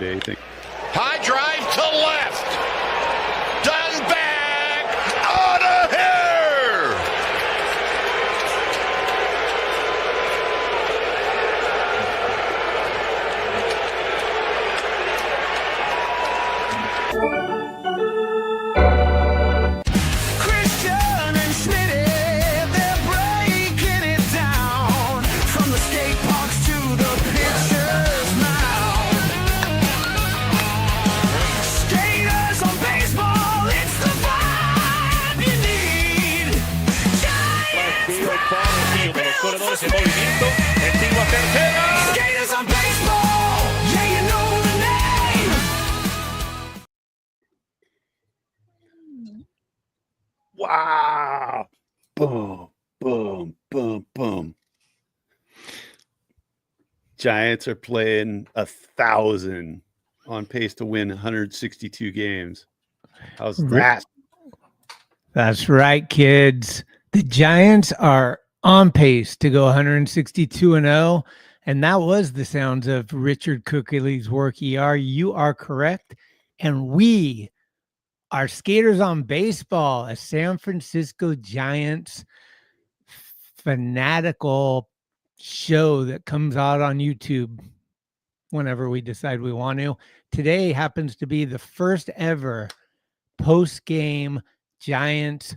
Day thing. High drive to left. Done back. Out of here. Christian and Schmitty, they're breaking it down. From the skate parks to the pitcher's mound. Skaters on baseball, it's the vibe you need. Los corredores en movimiento. El tiro a tercera. Skaters on baseball, yeah, you know the name. Wow. Boom, boom, boom, boom. Giants are playing 1,000 on pace to win 162 games. How's that? That's right, kids. The Giants are on pace to go 162-0, and that was the sounds of Richard Cookley's work. You are correct, and we are Skaters on Baseball, a San Francisco Giants fanatical show that comes out on YouTube whenever we decide we want to. Today happens to be the first ever post-game Giants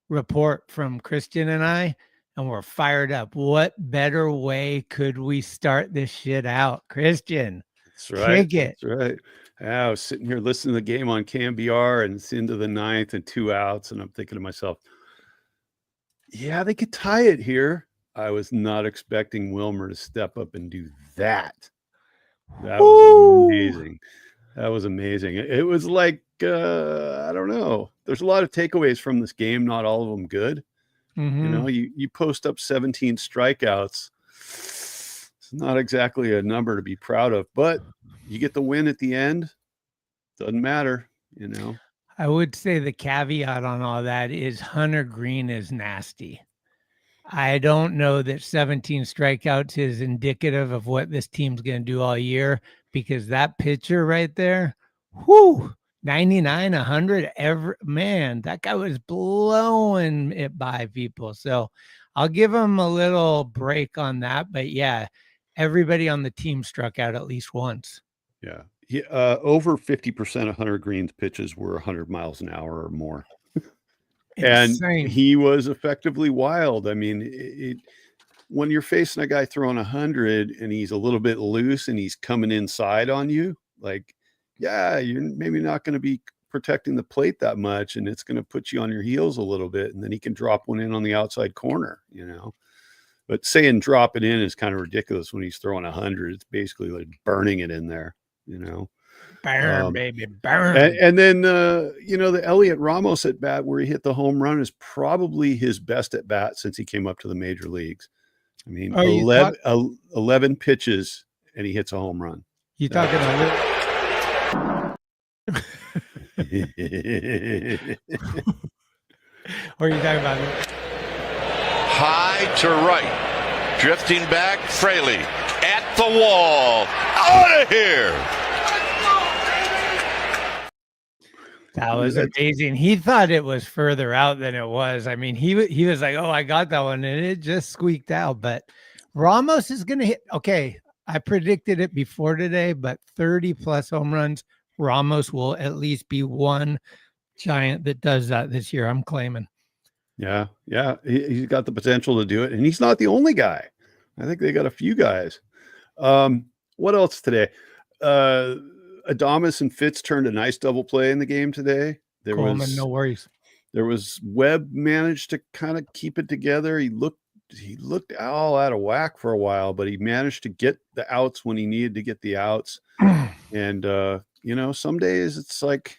report from Christian and I, and we're fired up. What better way could we start this shit out? Christian, That's right. kick it. That's right. Yeah, I was sitting here listening to the game on KMBR, and it's into the ninth and 2 outs, and I'm thinking to myself, yeah, they could tie it here. I was not expecting Wilmer to step up and do that. That was amazing. That was amazing. It was like, I don't know. There's a lot of takeaways from this game, not all of them good. Mhm. You know, you post up 17 strikeouts. It's not exactly a number to be proud of, but you get the win at the end. Doesn't matter, you know. I would say the caveat on all that is Hunter Green is nasty. I don't know that 17 strikeouts is indicative of what this team's going to do all year, because that pitcher right there, 99, 100, man, that guy was blowing it by people. So I'll give him a little break on that. But yeah, everybody on the team struck out at least once. Yeah. Over 50% of Hunter Green's pitches were 100 miles an hour or more. And Insane. he was effectively wild. I mean, when you're facing a guy throwing 100 and he's a little bit loose and he's coming inside on you, like, yeah, you're maybe not going to be protecting the plate that much, and it's going to put you on your heels a little bit, and then he can drop one in on the outside corner, you know. But saying drop it in is kind of ridiculous when he's throwing 100. It's basically like burning it in there, you know. Burn, baby, burn. And then, you know, the Elliot Ramos at bat where he hit the home run is probably his best at bat since he came up to the major leagues. I mean, 11 pitches and he hits a home run. You talking about or are you talking about High to right. Drifting back, Fraley. At the wall. Out of here. that was amazing? He thought it was further out than it was. I mean, he was like, oh, I got that one, and it just squeaked out. But Ramos is going to hit. Okay, I predicted it before today, but 30 plus home runs. Ramos will at least be one Giant that does that this year, I'm claiming. Yeah. He's got the potential to do it, and he's not the only guy. I think they got a few guys. What else today? Adames and Fitz turned a nice double play in the game today. Coleman, no worries. There was Webb managed to kind of keep it together. He looked all out of whack for a while, but he managed to get the outs when he needed to get the outs. And you know, some days it's like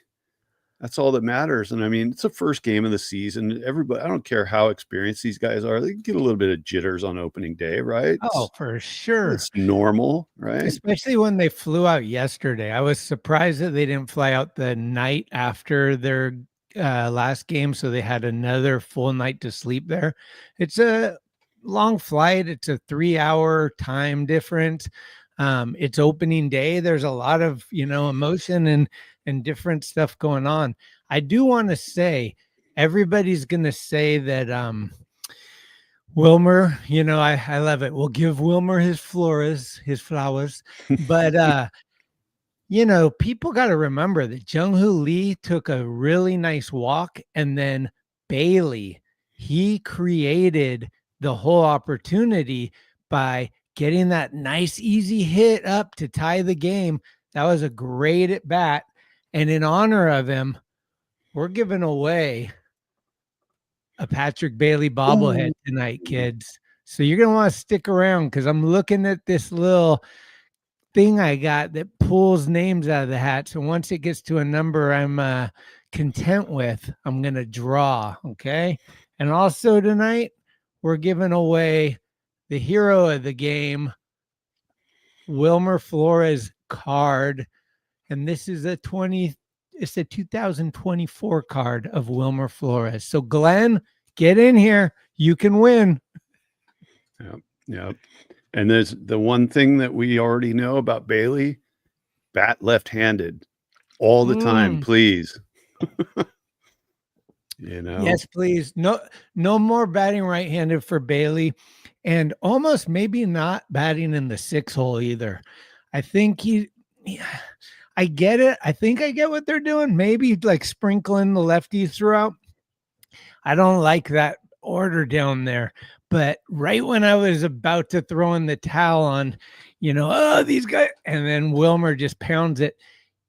that's all that matters. And I mean, it's the first game of the season. Everybody, I don't care how experienced these guys are, they get a little bit of jitters on opening day, right? Oh, for sure. It's normal, right? Especially when they flew out yesterday. I was surprised that they didn't fly out the night after their last game, so they had another full night to sleep there. It's a long flight. It's a 3-hour time difference. It's opening day. There's a lot of, emotion and different stuff going on. I do want to say, everybody's going to say that, Wilmer, I love it. We'll give Wilmer his flowers, but, people got to remember that Jung-Hoo Lee took a really nice walk, and then Bailey, he created the whole opportunity by getting that nice, easy hit up to tie the game. That was a great at bat. And in honor of him, we're giving away a Patrick Bailey bobblehead tonight, kids. So you're going to want to stick around, because I'm looking at this little thing I got that pulls names out of the hat. So once it gets to a number I'm content with, I'm going to draw. Okay. And also tonight, we're giving away the hero of the game, Wilmer Flores card. And this is it's a 2024 card of Wilmer Flores. So Glenn, get in here. You can win. Yep. And there's the one thing that we already know about Bailey: bat left-handed all the time, please. Yes, please. No more batting right-handed for Bailey, and almost maybe not batting in the 6 hole either. I think I get it. I think I get what they're doing. Maybe like sprinkling the lefties throughout. I don't like that order down there. But right when I was about to throw in the towel on, these guys, and then Wilmer just pounds it.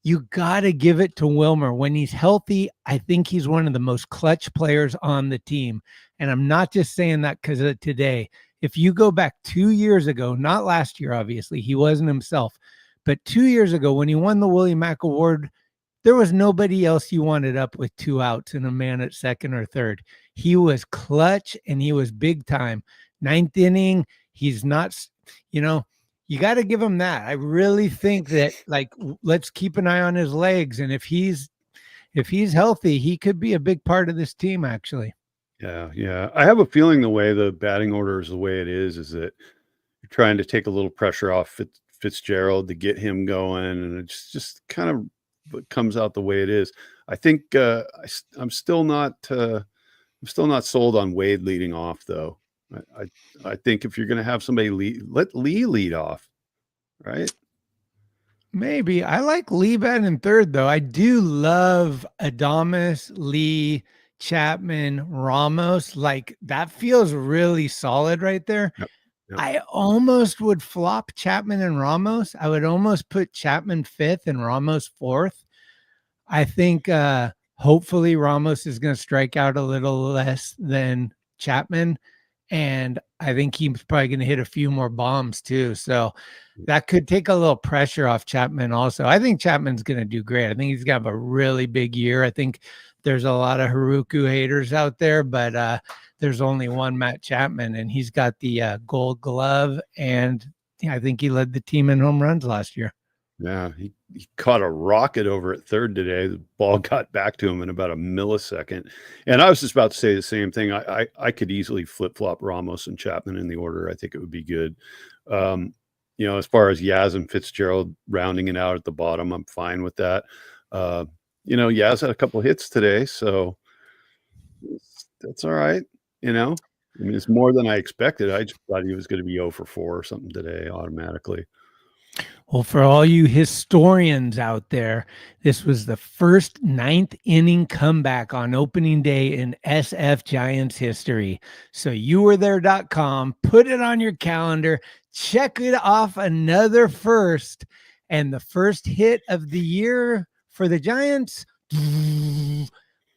You got to give it to Wilmer. When he's healthy, I think he's one of the most clutch players on the team. And I'm not just saying that because of today. If you go back 2 years ago, not last year, obviously, he wasn't himself, but 2 years ago when he won the Willie Mack Award, there was nobody else you wanted up with 2 outs and a man at second or third. He was clutch and he was big time. 9th inning, he's not, you got to give him that. I really think that, let's keep an eye on his legs. And if he's healthy, he could be a big part of this team, actually. Yeah. I have a feeling the way the batting order is the way it is that you're trying to take a little pressure off Fitzgerald to get him going. And it's just kind of comes out the way it is. I think I'm still not sold on Wade leading off, though. I think if you're going to have somebody lead, let Lee lead off, right? Maybe. I like Lee batting third, though. I do love Adames, Lee, Chapman, Ramos. Like, that feels really solid right there. Yep. I almost would flop Chapman and Ramos. I would almost put Chapman 5th and Ramos 4th. I think hopefully Ramos is going to strike out a little less than Chapman. And I think he's probably going to hit a few more bombs too. So that could take a little pressure off Chapman also. I think Chapman's going to do great. I think he's going to have a really big year. I think there's a lot of Haruku haters out there, but there's only one Matt Chapman, and he's got the gold glove. And I think he led the team in home runs last year. Yeah, he caught a rocket over at third today. The ball got back to him in about a millisecond. And I was just about to say the same thing. I could easily flip-flop Ramos and Chapman in the order. I think it would be good. As far as Yaz and Fitzgerald rounding it out at the bottom, I'm fine with that. Yaz had a couple hits today, so that's all right. It's more than I expected. I just thought he was going to be 0 for 4 or something today automatically. Well, for all you historians out there, this was the first 9th inning comeback on opening day in SF Giants history. So youwerethere.com, put it on your calendar, check it off, another first. And the first hit of the year for the Giants,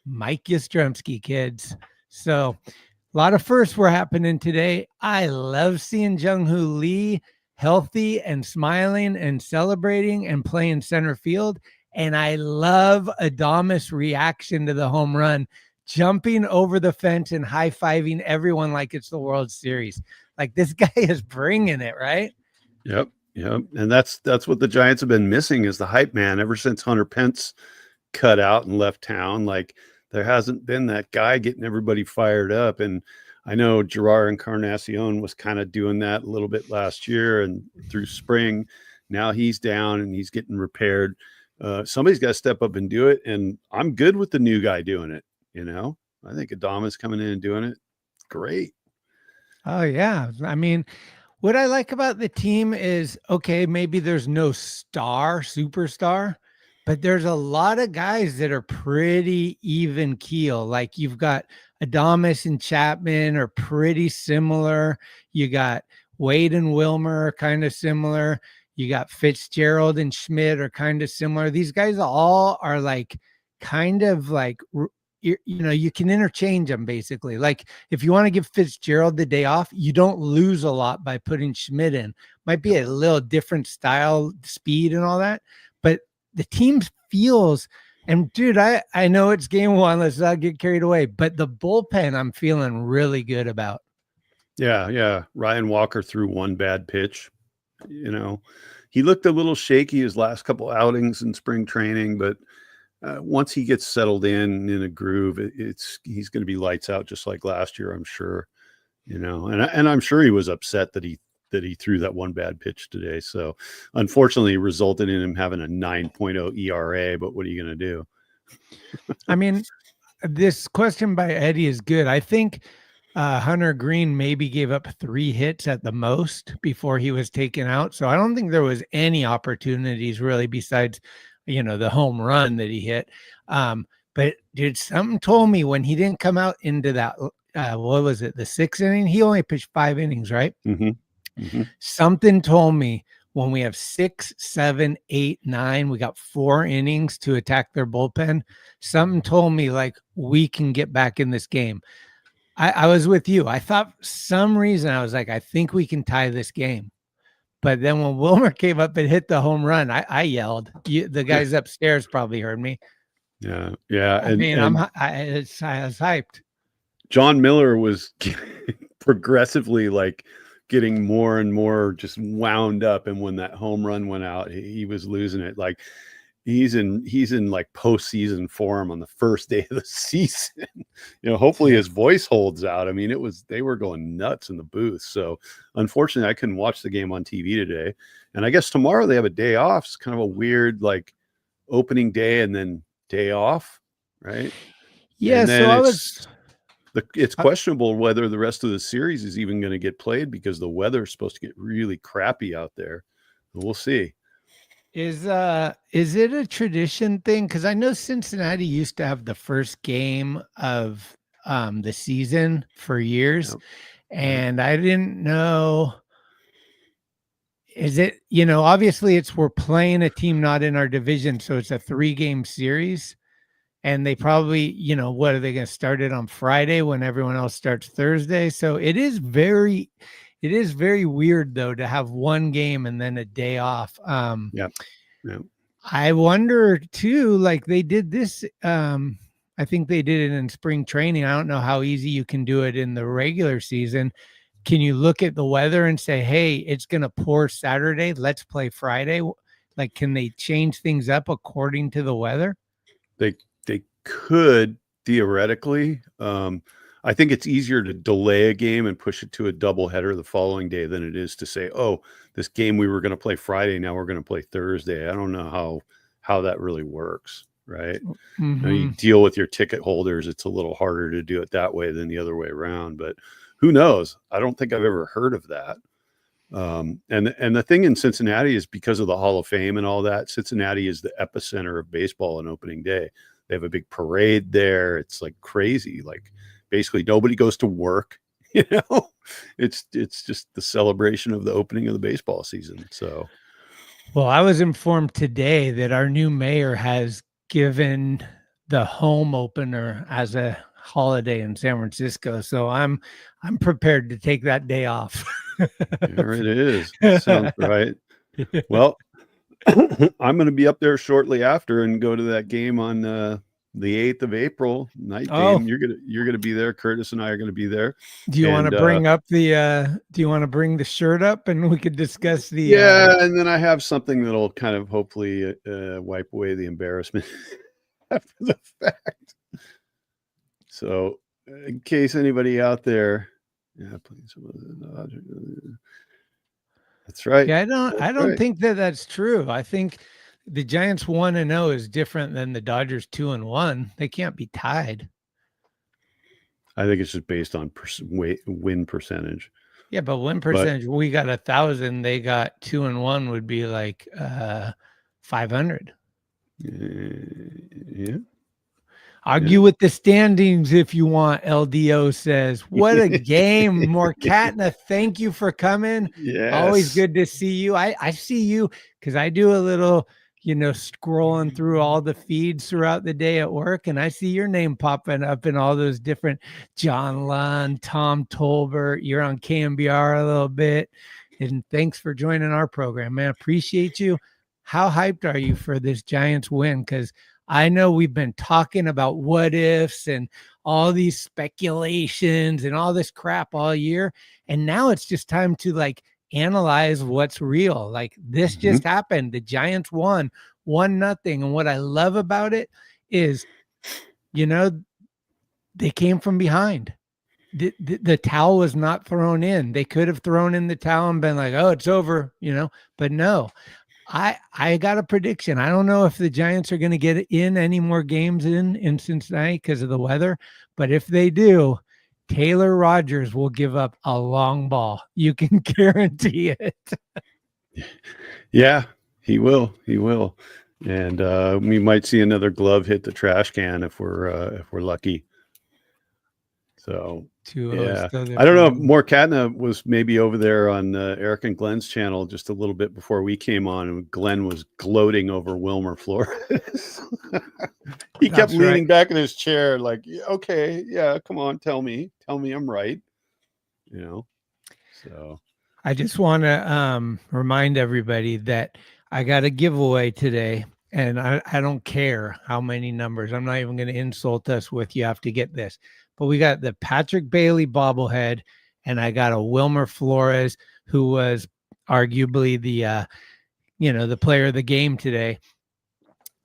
Mike Yastrzemski, kids. So a lot of firsts were happening today. I love seeing Jung-Hoo Lee healthy and smiling and celebrating and playing center field. And I love Adames' reaction to the home run, jumping over the fence and high-fiving everyone like it's the World Series. Like, this guy is bringing it, right? Yep. And that's what the Giants have been missing, is the hype man. Ever since Hunter Pence cut out and left town, like, there hasn't been that guy getting everybody fired up. And I know Gerard Encarnacion was kind of doing that a little bit last year and through spring. Now he's down and he's getting repaired. Somebody's got to step up and do it. And I'm good with the new guy doing it. I think Adama's coming in and doing it. Great. Oh yeah. I mean, what I like about the team is, okay, maybe there's no superstar, but there's a lot of guys that are pretty even keel. Like you've got Adamas and Chapman are pretty similar. You got Wade and Wilmer are kind of similar. You got Fitzgerald and Schmidt are kind of similar. These guys all are like kind of like you can interchange them basically. Like if you want to give Fitzgerald the day off, you don't lose a lot by putting Schmidt in. Might be a little different style, speed and all that, but the team feels, and dude, I know it's game one, let's not get carried away, but the bullpen I'm feeling really good about. Yeah. Ryan Walker threw one bad pitch. He looked a little shaky his last couple outings in spring training, but once he gets settled in a groove, he's going to be lights out just like last year, I'm sure. And I'm sure he was upset that he threw that one bad pitch today. So unfortunately, it resulted in him having a 9.0 ERA. But what are you going to do? I mean, this question by Eddie is good. I think Hunter Green maybe gave up 3 hits at the most before he was taken out. So I don't think there was any opportunities really besides the home run that he hit. But dude, something told me when he didn't come out into that, what was it? The 6th inning, he only pitched 5 innings, right? Something told me when we have 6, 7, 8, 9, we got 4 innings to attack their bullpen. Something told me like we can get back in this game. I was with you. I thought for some reason I was like, I think we can tie this game. But then when Wilmer came up and hit the home run, I yelled. The guys upstairs probably heard me. Yeah. I was hyped. John Miller was progressively like getting more and more just wound up. And when that home run went out, he was losing it. Like he's in like postseason form on the first day of the season. Hopefully his voice holds out. I mean, they were going nuts in the booth. So unfortunately I couldn't watch the game on TV today. And I guess tomorrow they have a day off. It's kind of a weird, like opening day and then day off. Right. Yeah. So it's questionable whether the rest of the series is even going to get played because the weather is supposed to get really crappy out there. We'll see. Is it a tradition thing? Because I know Cincinnati used to have the first game of the season for years, Yep. and I didn't know. Is it, obviously we're playing a team not in our division, so it's a 3-game series, and they probably, what are they going to start it on Friday when everyone else starts Thursday? So it is very weird though to have one game and then a day off. Yeah. I wonder too, like they did this. I think they did it in spring training. I don't know how easy you can do it in the regular season. Can you look at the weather and say, hey, it's going to pour Saturday, let's play Friday? Like, can they change things up according to the weather? They could theoretically. I think it's easier to delay a game and push it to a doubleheader the following day than it is to say, oh, this game we were going to play Friday, now we're going to play Thursday. I don't know how that really works, right? Now you deal with your ticket holders. It's a little harder to do it that way than the other way around, but who knows? I don't think I've ever heard of that. And the thing in Cincinnati is because of the Hall of Fame and all that, Cincinnati is the epicenter of baseball on opening day. They have a big parade there. It's like crazy. Like basically nobody goes to work, it's just the celebration of the opening of the baseball season. So, well, I was informed today that our new mayor has given the home opener as a holiday in San Francisco. So I'm prepared to take that day off. There it is. Sounds right. Well, I'm going to be up there shortly after and go to that game on the 8th of April night game. You're gonna be there. Curtis and I are going to be there. Do you want to bring up the? Do you want to bring the shirt up and we could discuss the? Yeah, and then I have something that'll kind of hopefully wipe away the embarrassment after the fact. So, in case anybody out there Yeah, please. That's right. Yeah, I That's don't right. think that that's true. I think the Giants 1-0 is different than the Dodgers 2-1. They can't be tied. I think it's just based on win percentage. Yeah, but win But percentage, we got 1,000. They got 2-1 would be like 500. yeah. Argue with the standings if you want, LDO says. What a game. Morkatna, thank you for coming. Always Yes. good to see you. I see you because I do a little, scrolling through all the feeds throughout the day at work, and I see your name popping up in all those different John Lund, Tom Tolbert. You're on KMBR a little bit. And thanks for joining our program, man. Appreciate you. How hyped are you for this Giants win? Because I know we've been talking about what ifs and all these speculations and all this crap all year. And now it's just time to analyze what's real. Like this just happened. The Giants won 1-0. And what I love about it is, they came from behind. The towel was not thrown in. They could have thrown in the towel and been like, oh, it's over, but no. I got a prediction. I don't know if the Giants are going to get in any more games in Cincinnati because of the weather, but if they do, Taylor Rogers will give up a long ball. You can guarantee it. Yeah, he will. He will. And we might see another glove hit the trash can if we're lucky. So yeah, I don't know. Morkatna was maybe over there on Eric and Glenn's channel just a little bit before we came on, and Glenn was gloating over Wilmer Flores. He kept leaning back in his chair, like, "Okay, yeah, come on, tell me I'm right." So I just want to remind everybody that I got a giveaway today, and I don't care how many numbers. I'm not even going to insult us with you have to get this. But we got the Patrick Bailey bobblehead, and I got a Wilmer Flores, who was arguably the the player of the game today.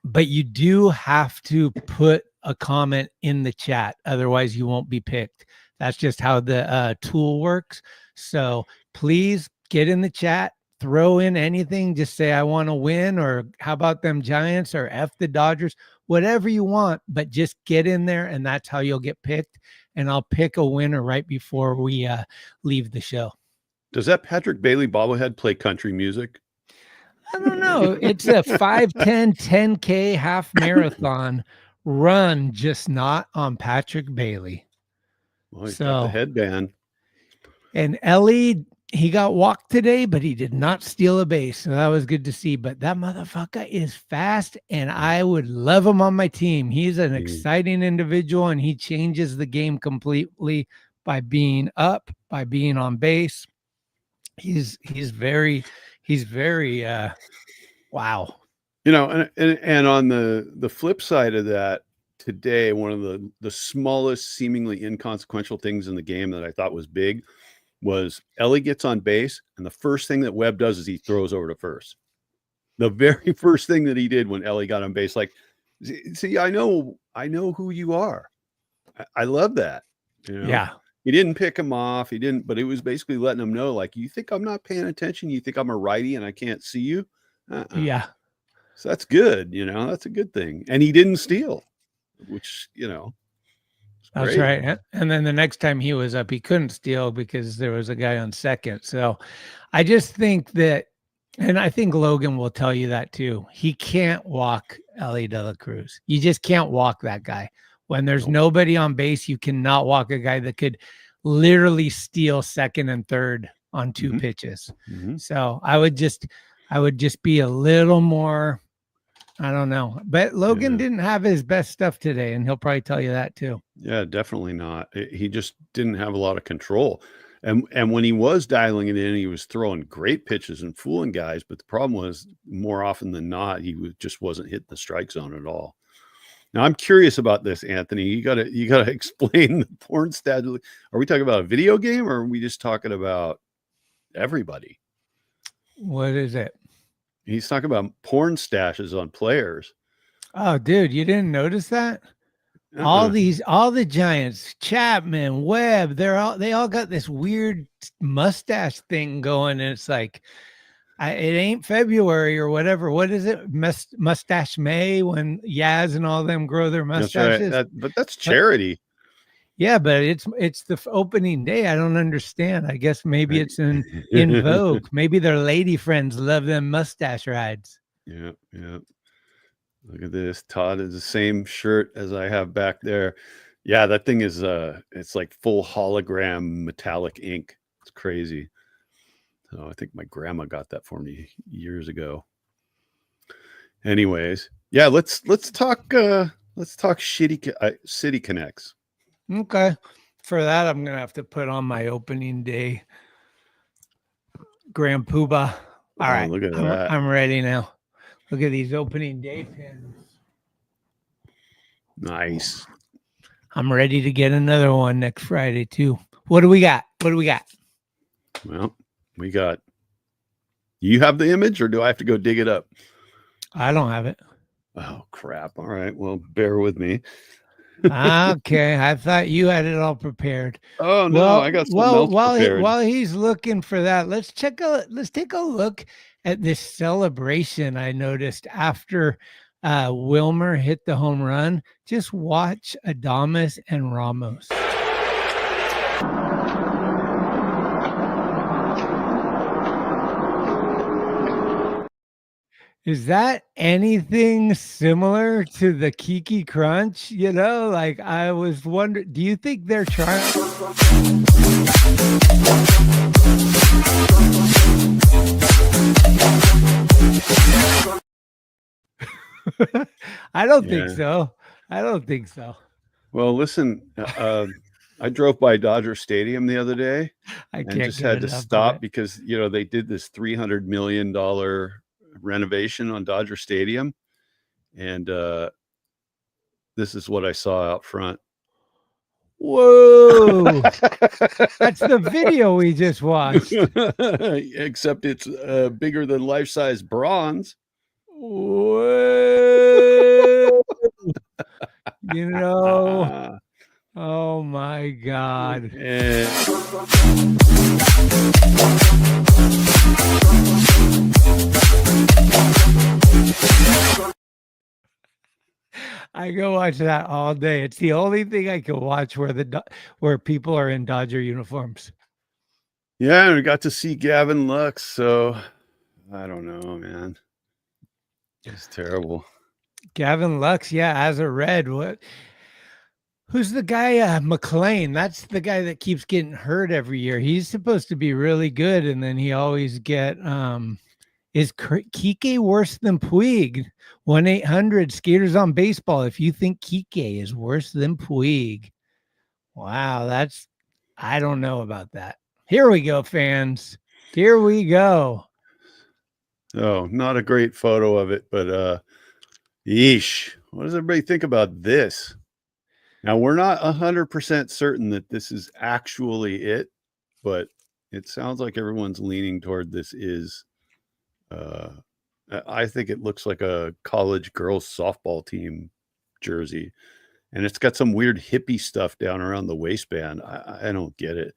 But you do have to put a comment in the chat, otherwise you won't be picked. That's just how the tool works. So please get in the chat, throw in anything, just say I want to win, or how about them Giants, or F the Dodgers, whatever you want, but just get in there, and that's how you'll get picked. And I'll pick a winner right before we leave the show. Does that Patrick Bailey bobblehead play country music? I don't know. It's a 5:10 10K half marathon run, just not on Patrick Bailey. Well, he's got the headband. And Ellie, he got walked today, but he did not steal a base. So that was good to see. But that motherfucker is fast, and I would love him on my team. He's an exciting individual, and he changes the game completely by being up, by being on base. He's very wow. And on the flip side of that, today, one of the smallest, seemingly inconsequential things in the game that I thought was big was Ellie gets on base, and the first thing that Webb does is he throws over to first. The very first thing that he did when Ellie got on base, like, see, I know who you are. I love that. Yeah. He didn't pick him off. He didn't, but it was basically letting him know, like, you think I'm not paying attention? You think I'm a righty and I can't see you? Yeah. So that's good. That's a good thing. And he didn't steal, which, that's right. And then the next time he was up, he couldn't steal because there was a guy on second. So I just think that, and I think Logan will tell you that too. He can't walk Ellie De La Cruz. You just can't walk that guy. When there's nobody on base, you cannot walk a guy that could literally steal second and third on two pitches. So I would just be a little more, I don't know. But Logan didn't have his best stuff today, and he'll probably tell you that too. Yeah, definitely not. He just didn't have a lot of control. And when he was dialing it in, he was throwing great pitches and fooling guys. But the problem was, more often than not, he just wasn't hitting the strike zone at all. Now, I'm curious about this, Anthony. You gotta explain the porn stat. Are we talking about a video game, or are we just talking about everybody? What is it? He's talking about porn stashes on players. Oh, dude, you didn't notice that? all the Giants, Chapman, Webb, they all got this weird mustache thing going, and it's like it ain't February or whatever. What is it? Mustache May, when Yaz and all them grow their That's mustaches. right. But that's charity. Yeah, but it's the opening day. I don't understand. I guess maybe it's in vogue. Maybe their lady friends love them mustache rides. Yeah, yeah. Look at this. Todd is the same shirt as I have back there. Yeah, that thing is it's like full hologram metallic ink. It's crazy. So I think my grandma got that for me years ago. Anyways, yeah, let's talk shitty City Connects. Okay. For that, I'm gonna have to put on my opening day Grand Poobah. All right. Look at that. I'm ready now. Look at these opening day pins. Nice. I'm ready to get another one next Friday too. What do we got? Well, we got. You have the image, or do I have to go dig it up? I don't have it. Oh crap! All right, well, bear with me. Okay, I thought you had it all prepared. Oh no, I got something else prepared. While he's looking for that, let's take a look at this celebration I noticed after Wilmer hit the home run. Just watch Adames and Ramos. Is that anything similar to the Kiki Crunch? You know, like I was wondering, do you think they're trying? I don't think so. I don't think so. Well, listen, I drove by Dodger Stadium the other day. I just had to stop because, you know, they did this $300 million renovation on Dodger Stadium. And this is what I saw out front. Whoa. That's the video we just watched. Except it's bigger than life-size bronze. Whoa. You know, oh my God. I go watch that all day. It's the only thing I can watch where people are in Dodger uniforms. Yeah, and we got to see Gavin Lux, so I don't know, man. It's terrible. Gavin Lux, yeah, as a Red. Who's the guy? McLean. That's the guy that keeps getting hurt every year. He's supposed to be really good, and then he always get. Is Kike worse than Puig? 1-800 Skaters on Baseball. If you think Kike is worse than Puig, wow, I don't know about that. Here we go, fans. Here we go. Oh, not a great photo of it, but yeesh. What does everybody think about this? Now, we're not 100% certain that this is actually it, but it sounds like everyone's leaning toward this is. I think it looks like a college girls softball team jersey, and it's got some weird hippie stuff down around the waistband. I don't get it.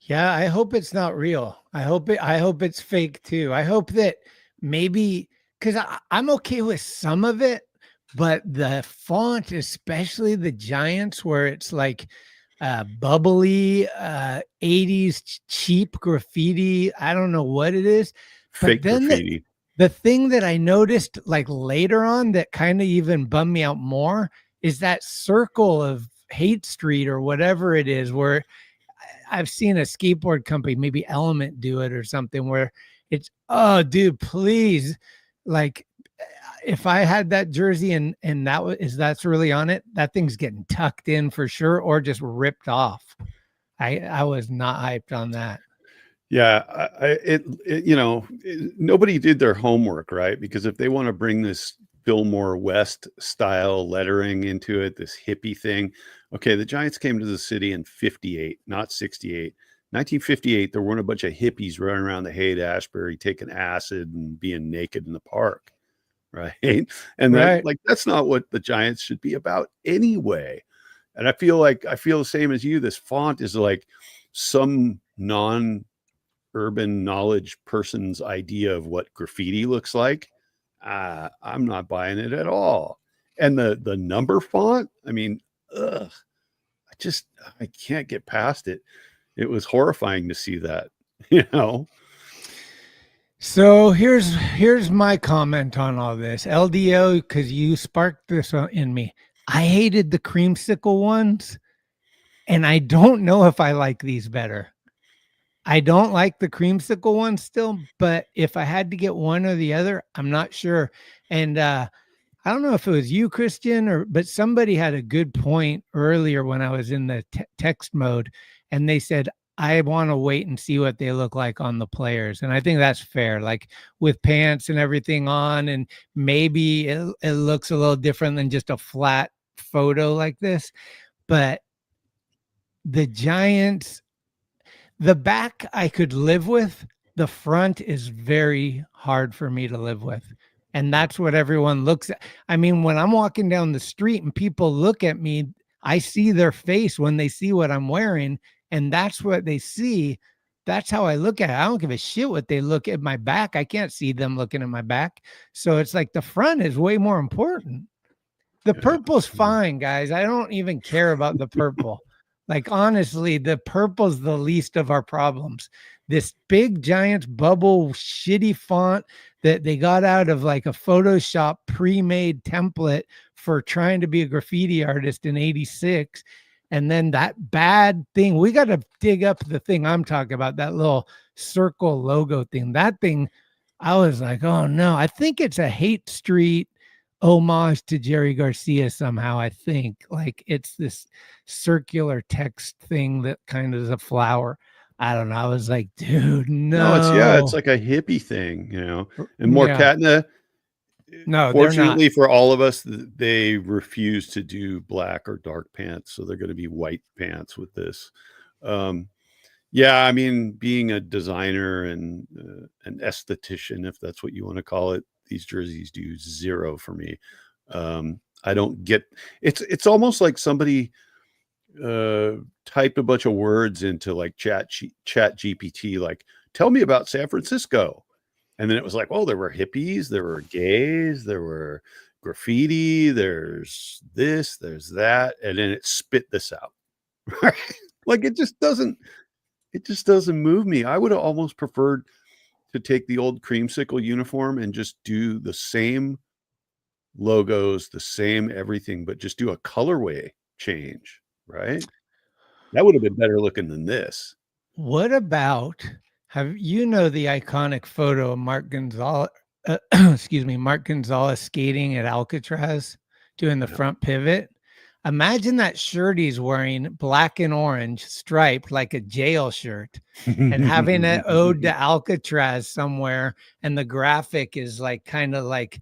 Yeah, I hope it's not real. I hope it's fake too. I hope that maybe, because I'm okay with some of it, but the font, especially the Giants, where it's like bubbly 80s cheap graffiti. I don't know what it is. Fake graffiti. The thing that I noticed like later on that kind of even bummed me out more is that circle of Hate Street or whatever it is, where I've seen a skateboard company, maybe Element, do it or something, where it's, oh dude, please, like if I had that jersey and that's really on it, that thing's getting tucked in for sure, or just ripped off. I was not hyped on that. Yeah, nobody did their homework, right? Because if they want to bring this Fillmore West style lettering into it, this hippie thing. Okay, the Giants came to the city in 58, not 68. 1958, there weren't a bunch of hippies running around the Haight-Ashbury taking acid and being naked in the park. right? And that, Right. like, that's not what the Giants should be about anyway. And I feel the same as you. This font is like some non-urban knowledge person's idea of what graffiti looks like. I'm not buying it at all. And the number font, I mean, ugh, I can't get past it. It was horrifying to see that, you know. So here's my comment on all this. LDO, because you sparked this in me. I hated the creamsicle ones, and I don't know if I like these better. I don't like the creamsicle ones still, but if I had to get one or the other, I'm not sure. And I don't know if it was you, Christian, but somebody had a good point earlier when I was in the text mode, and they said, I want to wait and see what they look like on the players. And I think that's fair, like with pants and everything on, and maybe it looks a little different than just a flat photo like this. But the Giants, the back I could live with. The front is very hard for me to live with. And that's what everyone looks at. I mean, when I'm walking down the street and people look at me, I see their face when they see what I'm wearing, and that's what they see. That's how I look at it. I don't give a shit what they look at my back. I can't see them looking at my back. So it's like the front is way more important. The purple's fine, guys. I don't even care about the purple. Like, honestly, the purple's the least of our problems. This big Giants bubble shitty font that they got out of like a Photoshop pre-made template for trying to be a graffiti artist in 86. And then that bad thing, we got to dig up the thing I'm talking about, that little circle logo thing. That thing, I was like, oh no, I think it's a Hate Street homage to Jerry Garcia somehow. I think like it's this circular text thing that kind of is a flower. I don't know. I was like, dude, No, it's no. like a hippie thing, you know. And more Yeah. Katna, No, they're not. fortunately for all of us, they refuse to do black or dark pants, so they're going to be white pants with this. Yeah, I mean, being a designer and an esthetician, if that's what you want to call it, these jerseys do zero for me. I don't get it's almost like somebody typed a bunch of words into like chat GPT, like, tell me about San Francisco. And then it was like, oh, there were hippies, there were gays, there were graffiti, there's this, there's that. And then it spit this out. Like, it just doesn't move me. I would have almost preferred to take the old creamsicle uniform and just do the same logos, the same everything, but just do a colorway change, right? That would have been better looking than this. What about, have you know the iconic photo of Mark Gonzalez, Mark Gonzalez skating at Alcatraz doing the front pivot? Imagine that shirt he's wearing, black and orange, striped like a jail shirt, and having an ode to Alcatraz somewhere, and the graphic is like kind of like,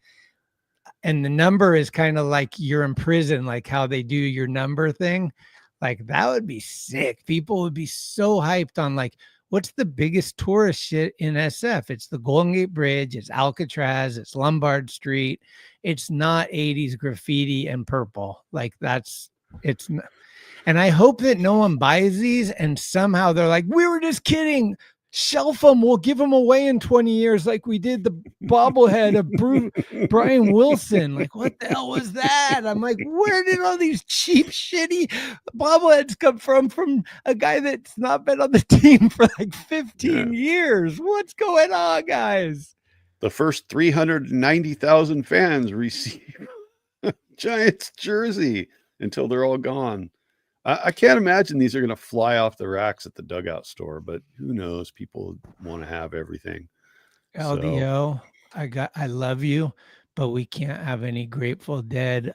and the number is kind of like you're in prison, like how they do your number thing. Like, that would be sick. People would be so hyped on like, what's the biggest tourist shit in SF? It's the Golden Gate Bridge, it's Alcatraz, it's Lombard Street. It's not 80s graffiti and purple. Like, it's not. And I hope that no one buys these and somehow they're like, we were just kidding. Shelf them. We'll give them away in 20 years like we did the bobblehead of Brian Wilson. Like, what the hell was that? I'm like, where did all these cheap, shitty bobbleheads come from a guy that's not been on the team for like 15 years? What's going on, guys? The first 390,000 fans receive Giants jersey until they're all gone. I can't imagine these are going to fly off the racks at the dugout store, but who knows? People want to have everything. LDO, I love you, but we can't have any Grateful Dead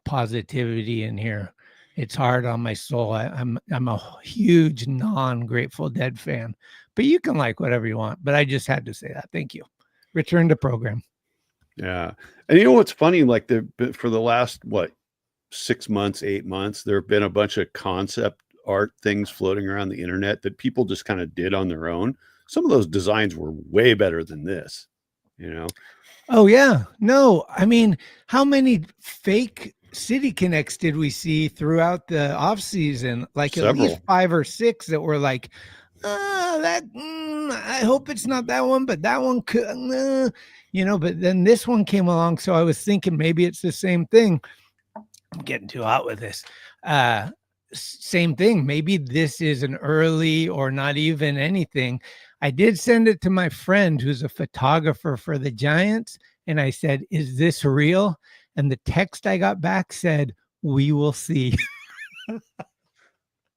positivity in here. It's hard on my soul. I'm a huge non-Grateful Dead fan, but you can like whatever you want. But I just had to say that. Thank you. Return to program. Yeah. And you know what's funny? Like, for the last 6 months, 8 months, there have been a bunch of concept art things floating around the internet that people just kind of did on their own. Some of those designs were way better than this, you know. Oh yeah. No, I mean, how many fake City Connects did we see throughout the off season? Like at least Several. 5 or 6 that were like, I hope it's not that one, but that one could, but then this one came along. So I was thinking maybe it's the same thing. I'm getting too hot with this. Same thing. Maybe this is an early or not even anything. I did send it to my friend who's a photographer for the Giants. And I said, is this real? And the text I got back said, we will see.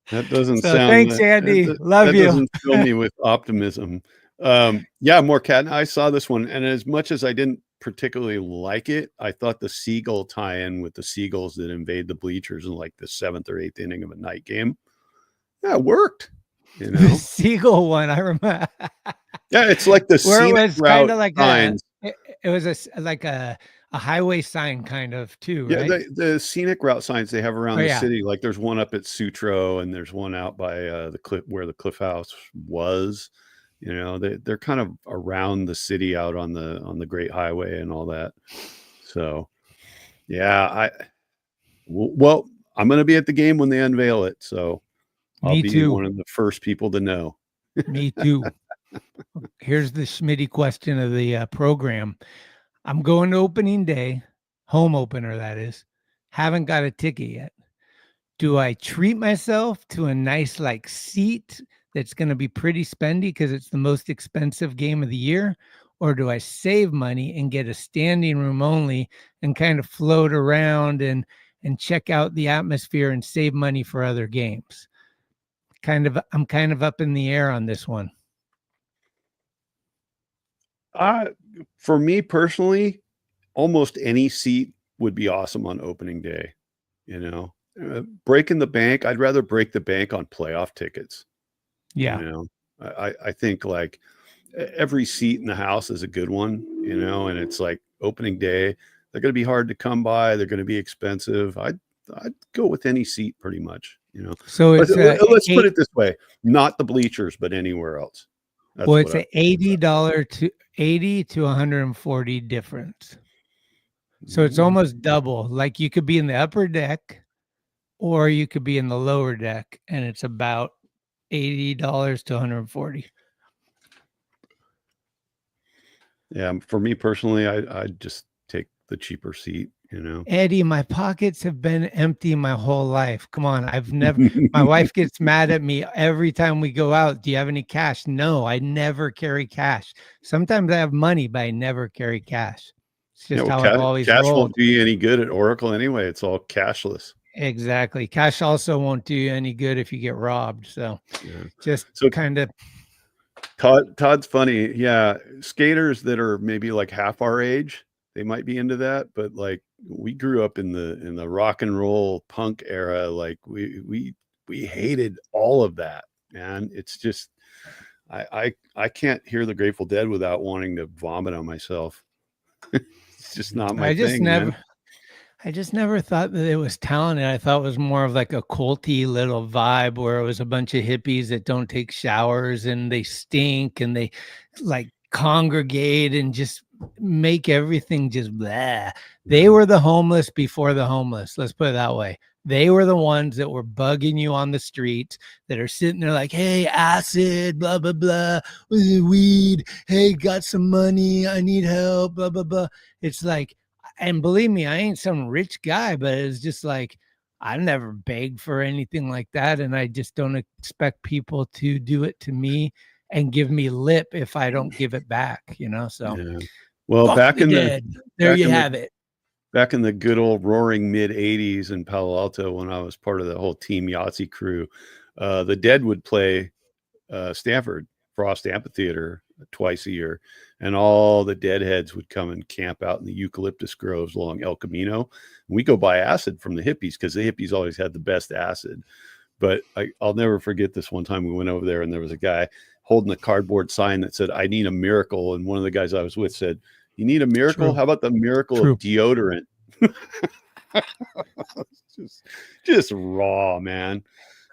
That doesn't So sound thanks, that, Andy. that, Love that you. doesn't fill me with optimism. Yeah, more cat. I saw this one, and as much as I didn't particularly like it, I thought the seagull tie-in with the seagulls that invade the bleachers in like the 7th or 8th inning of a night game, yeah, it worked. You The know, seagull one, I remember. yeah, it's like the Where it scenic was route kind of like signs. it was like a highway sign kind of too, Yeah, right? the scenic route signs they have around Oh the yeah. city, like there's one up at Sutro, and there's one out by the cliff where the Cliff House was. You know, they're kind of around the city out on the Great Highway and all that. So, yeah, well, I'm going to be at the game when they unveil it, so I'll Me be too. one of the first people to know. Me too. Here's the Schmitty question of the program. I'm going to opening day, home opener, that is. Haven't got a ticket yet. Do I treat myself to a nice like seat that's going to be pretty spendy because it's the most expensive game of the year? Or do I save money and get a standing room only and kind of float around and check out the atmosphere and save money for other games? I'm kind of up in the air on this one. For me personally, almost any seat would be awesome on opening day. You know, breaking the bank, I'd rather break the bank on playoff tickets. Yeah. You know, I think like every seat in the house is a good one, you know, and it's like opening day, they're going to be hard to come by. They're going to be expensive. I'd go with any seat pretty much, you know. So it's Let's put it this way, not the bleachers, but anywhere else. That's well, it's what an $80 to 80 to 140 difference. So it's almost double. Like you could be in the upper deck or you could be in the lower deck, and it's about $80 to 140. Yeah, for me personally, I'd just take the cheaper seat, you know. Eddie, my pockets have been empty my whole life. Come on. My wife gets mad at me every time we go out. Do you have any cash? No, I never carry cash. Sometimes I have money, but I never carry cash. It's just how I've always cash rolled. won't do you any good at Oracle anyway. It's all cashless. Exactly. Cash also won't do you any good if you get robbed. So just kind of. Todd's funny. Yeah. Skaters that are maybe like half our age, they might be into that, but like we grew up in the rock and roll punk era. Like we hated all of that, man. It's just I can't hear the Grateful Dead without wanting to vomit on myself. It's just not my thing, man. I just never thought that it was talented. I thought it was more of like a culty little vibe where it was a bunch of hippies that don't take showers and they stink and they like congregate and just make everything just blah. They were the homeless before the homeless. Let's put it that way. They were the ones that were bugging you on the street that are sitting there like, hey, acid, blah, blah, blah, weed. Hey, got some money. I need help, blah, blah, blah. It's like, and believe me, I ain't some rich guy, but it's just like, I've never begged for anything like that. And I just don't expect people to do it to me and give me lip if I don't give it back, you know? So, yeah. Well, back in there you have it. Back in the good old roaring mid 80s in Palo Alto, when I was part of the whole Team Yahtzee crew, the Dead would play Stanford Frost Amphitheater twice a year, and all the Deadheads would come and camp out in the eucalyptus groves along El Camino. We go buy acid from the hippies because the hippies always had the best acid. But I'll never forget this one time we went over there and there was a guy holding a cardboard sign that said, "I need a miracle." And one of the guys I was with said, "You need a miracle? True. How about the miracle True. of deodorant?" just raw, man.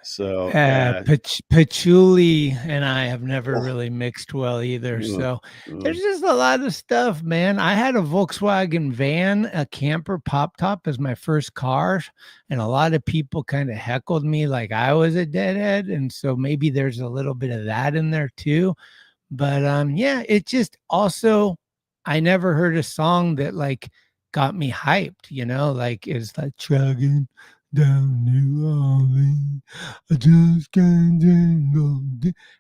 So yeah. Patchouli and I have never Oh, really mixed well either. ugh, So there's ugh. just a lot of stuff, man. I had a Volkswagen van, a camper pop top as my first car, and a lot of people kind of heckled me like I was a deadhead. And so maybe there's a little bit of that in there too. But yeah, it just also I never heard a song that like got me hyped, like is like chugging down New Orleans. I just can't jingle.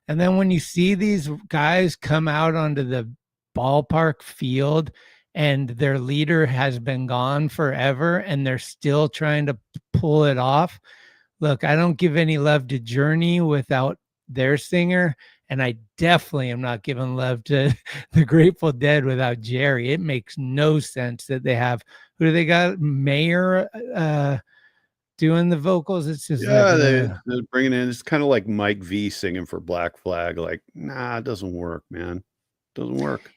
And then when you see these guys come out onto the ballpark field and their leader has been gone forever and they're still trying to pull it off. Look, I don't give any love to Journey without their singer. And I definitely am not giving love to the Grateful Dead without Jerry. It makes no sense that they have, who do they got? Mayer doing the vocals. It's just Yeah, like, they're bringing in. It's kind of like Mike V singing for Black Flag. Like, nah, it doesn't work, man. Doesn't work.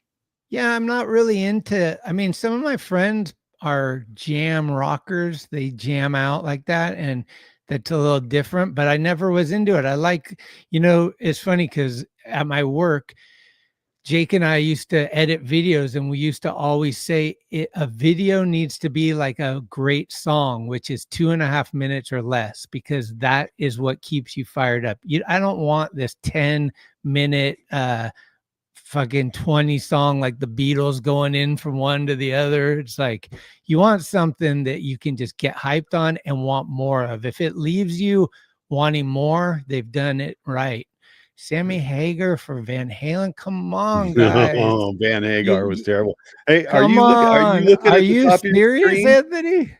yeah, I'm not really into, I mean, some of my friends are jam rockers. They jam out like that. And that's a little different, but I never was into it. I like, it's funny because at my work, Jake and I used to edit videos and we used to always say a video needs to be like a great song, which is 2.5 minutes or less, because that is what keeps you fired up. I don't want this 10-minute, fucking 20 song like the Beatles going in from one to the other. It's like you want something that you can just get hyped on and want more of. If it leaves you wanting more, they've done it right. Sammy Hagar for Van Halen. Come on, guys. Oh, Van Hagar was terrible. Hey, are Come you looking on. at the top of your serious, screen? Anthony?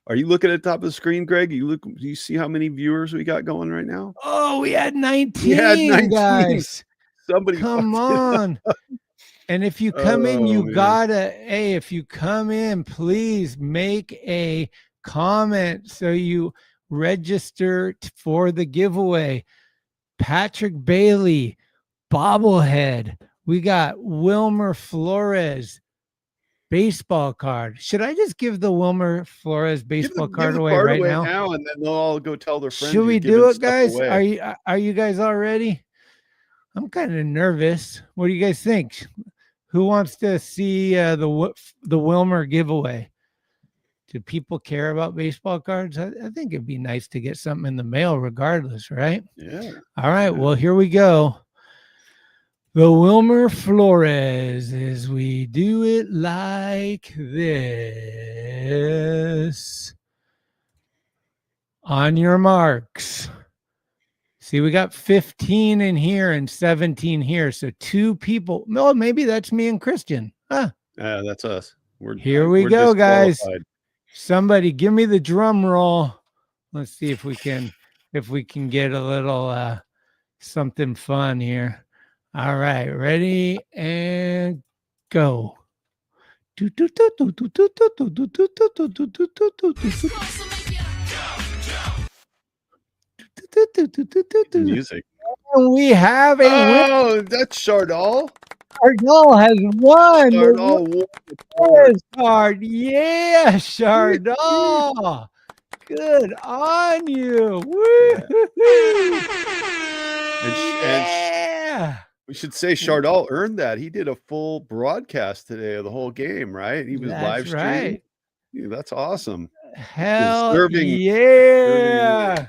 Are you looking at the top of the screen, Greg? Do you see how many viewers we got going right now? Oh, we had 19, We had 19. guys. Somebody Come fucked it up. on. And if you come in, Oh, you man. gotta, hey, if you come in, please make a comment so you register for the giveaway. Patrick Bailey, bobblehead. We got Wilmer Flores, baseball card. Should I just give the Wilmer Flores baseball Give card the away card right away now? and then they'll all go tell their friends. Should we you're do giving it, stuff guys? away. Are you guys all ready? I'm kind of nervous. What do you guys think? Who wants to see the Wilmer giveaway? Do people care about baseball cards? I think it'd be nice to get something in the mail regardless, right? Yeah. All right, Yeah. well, here we go. The Wilmer Flores, as we do it like this. On your marks. See, we got 15 in here and 17 here. So 2 people. No, maybe that's me and Christian. That's us. Here we we're go, guys. disqualified. Somebody give me the drum roll. Let's see if we can get a little something fun here. All right, ready and go. Music. We have a winner. Oh, that's Chardal. Chardal has won the Chardal won the Flores card. Yeah, Chardal. Good on you. Woo! Yeah. We should say Chardal earned that. He did a full broadcast today of the whole game, right? He was live streaming. Right. Yeah, that's awesome. Hell Deserving- yeah.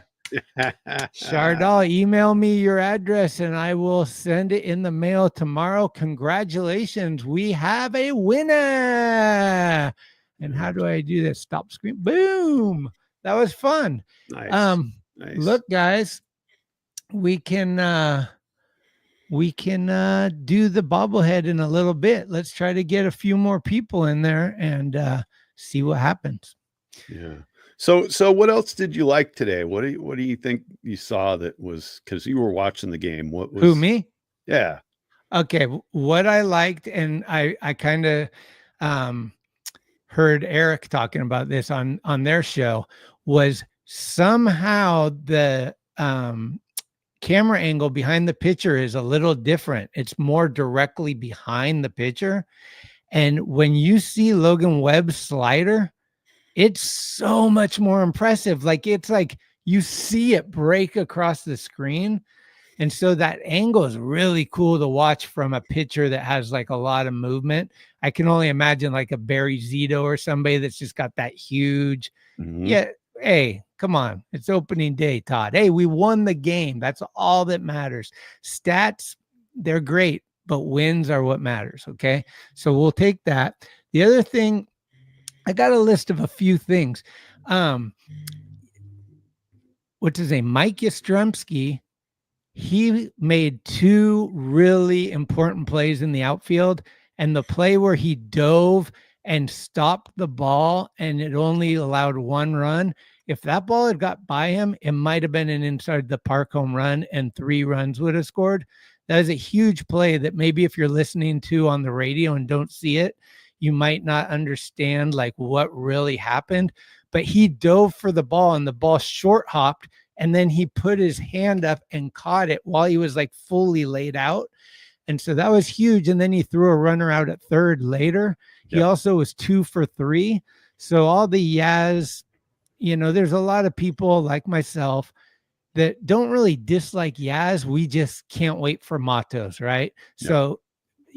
Chardal, email me your address and I will send it in the mail tomorrow. Congratulations. We have a winner. And how do I do this? Stop screen. Boom. That was fun. Nice. Nice. Look, guys, we can do the bobblehead in a little bit. Let's try to get a few more people in there and see what happens. Yeah. So what else did you like today? What do you think you saw that was, because you were watching the game? What was Who, me? Yeah. Okay. What I liked, and I kind of heard Eric talking about this on their show, was somehow the camera angle behind the pitcher is a little different. It's more directly behind the pitcher. And when you see Logan Webb's slider, it's so much more impressive. Like, it's like you see it break across the screen. And so that angle is really cool to watch from a pitcher that has like a lot of movement. I can only imagine like a Barry Zito or somebody that's just got that huge. Yeah. Hey, come on. It's opening day, Todd. Hey, we won the game. That's all that matters. Stats, they're great, but wins are what matters. Okay. So we'll take that. The other thing, I got a list of a few things. Which is a Mike Yastrzemski. He made 2 really important plays in the outfield, and the play where he dove and stopped the ball and it only allowed 1 run. If that ball had got by him, it might have been an inside the park home run and 3 runs would have scored. That is a huge play that maybe if you're listening to on the radio and don't see it, you might not understand like what really happened. But he dove for the ball and the ball short hopped, and then he put his hand up and caught it while he was like fully laid out. And so that was huge. And then he threw a runner out at third later. He also was 2 for 3. So all the Yaz, there's a lot of people like myself that don't really dislike Yaz. We just can't wait for Matos, right? Yeah. So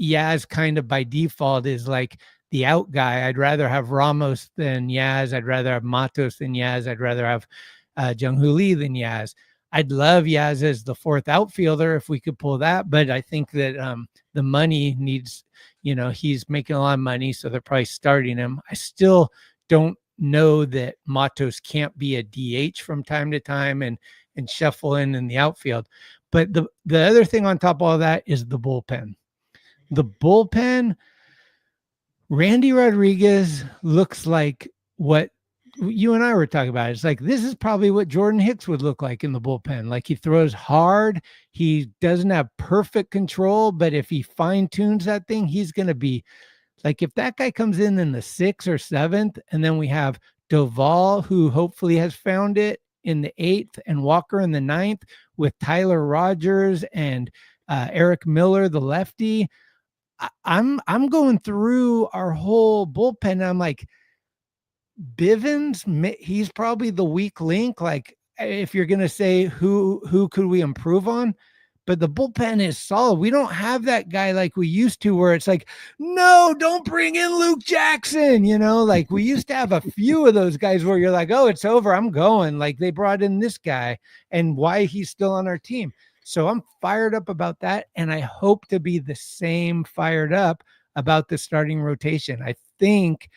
Yaz kind of by default is like the out guy. I'd rather have Ramos than Yaz. I'd rather have Matos than Yaz. I'd rather have Jung-Hoo Lee than Yaz. I'd love Yaz as the 4th outfielder if we could pull that, but I think that the money needs, he's making a lot of money, so they're probably starting him. I still don't know that Matos can't be a DH from time to time and shuffle in the outfield. But the other thing on top of all that is the bullpen. The bullpen, Randy Rodriguez looks like what you and I were talking about. It's like, this is probably what Jordan Hicks would look like in the bullpen. Like, he throws hard. He doesn't have perfect control, but if he fine tunes that thing, he's going to be like, if that guy comes in the 6th or 7th, and then we have Doval, who hopefully has found it in the 8th, and Walker in the 9th with Tyler Rogers and Eric Miller, the lefty. I'm going through our whole bullpen. And I'm like, Bivens, he's probably the weak link. Like, if you're going to say who could we improve on, but the bullpen is solid. We don't have that guy like we used to, where it's like, no, don't bring in Luke Jackson. Like we used to have a few of those guys where you're like, oh, it's over, I'm going. Like, they brought in this guy and why he's still on our team. So I'm fired up about that. And I hope to be the same fired up about the starting rotation. I think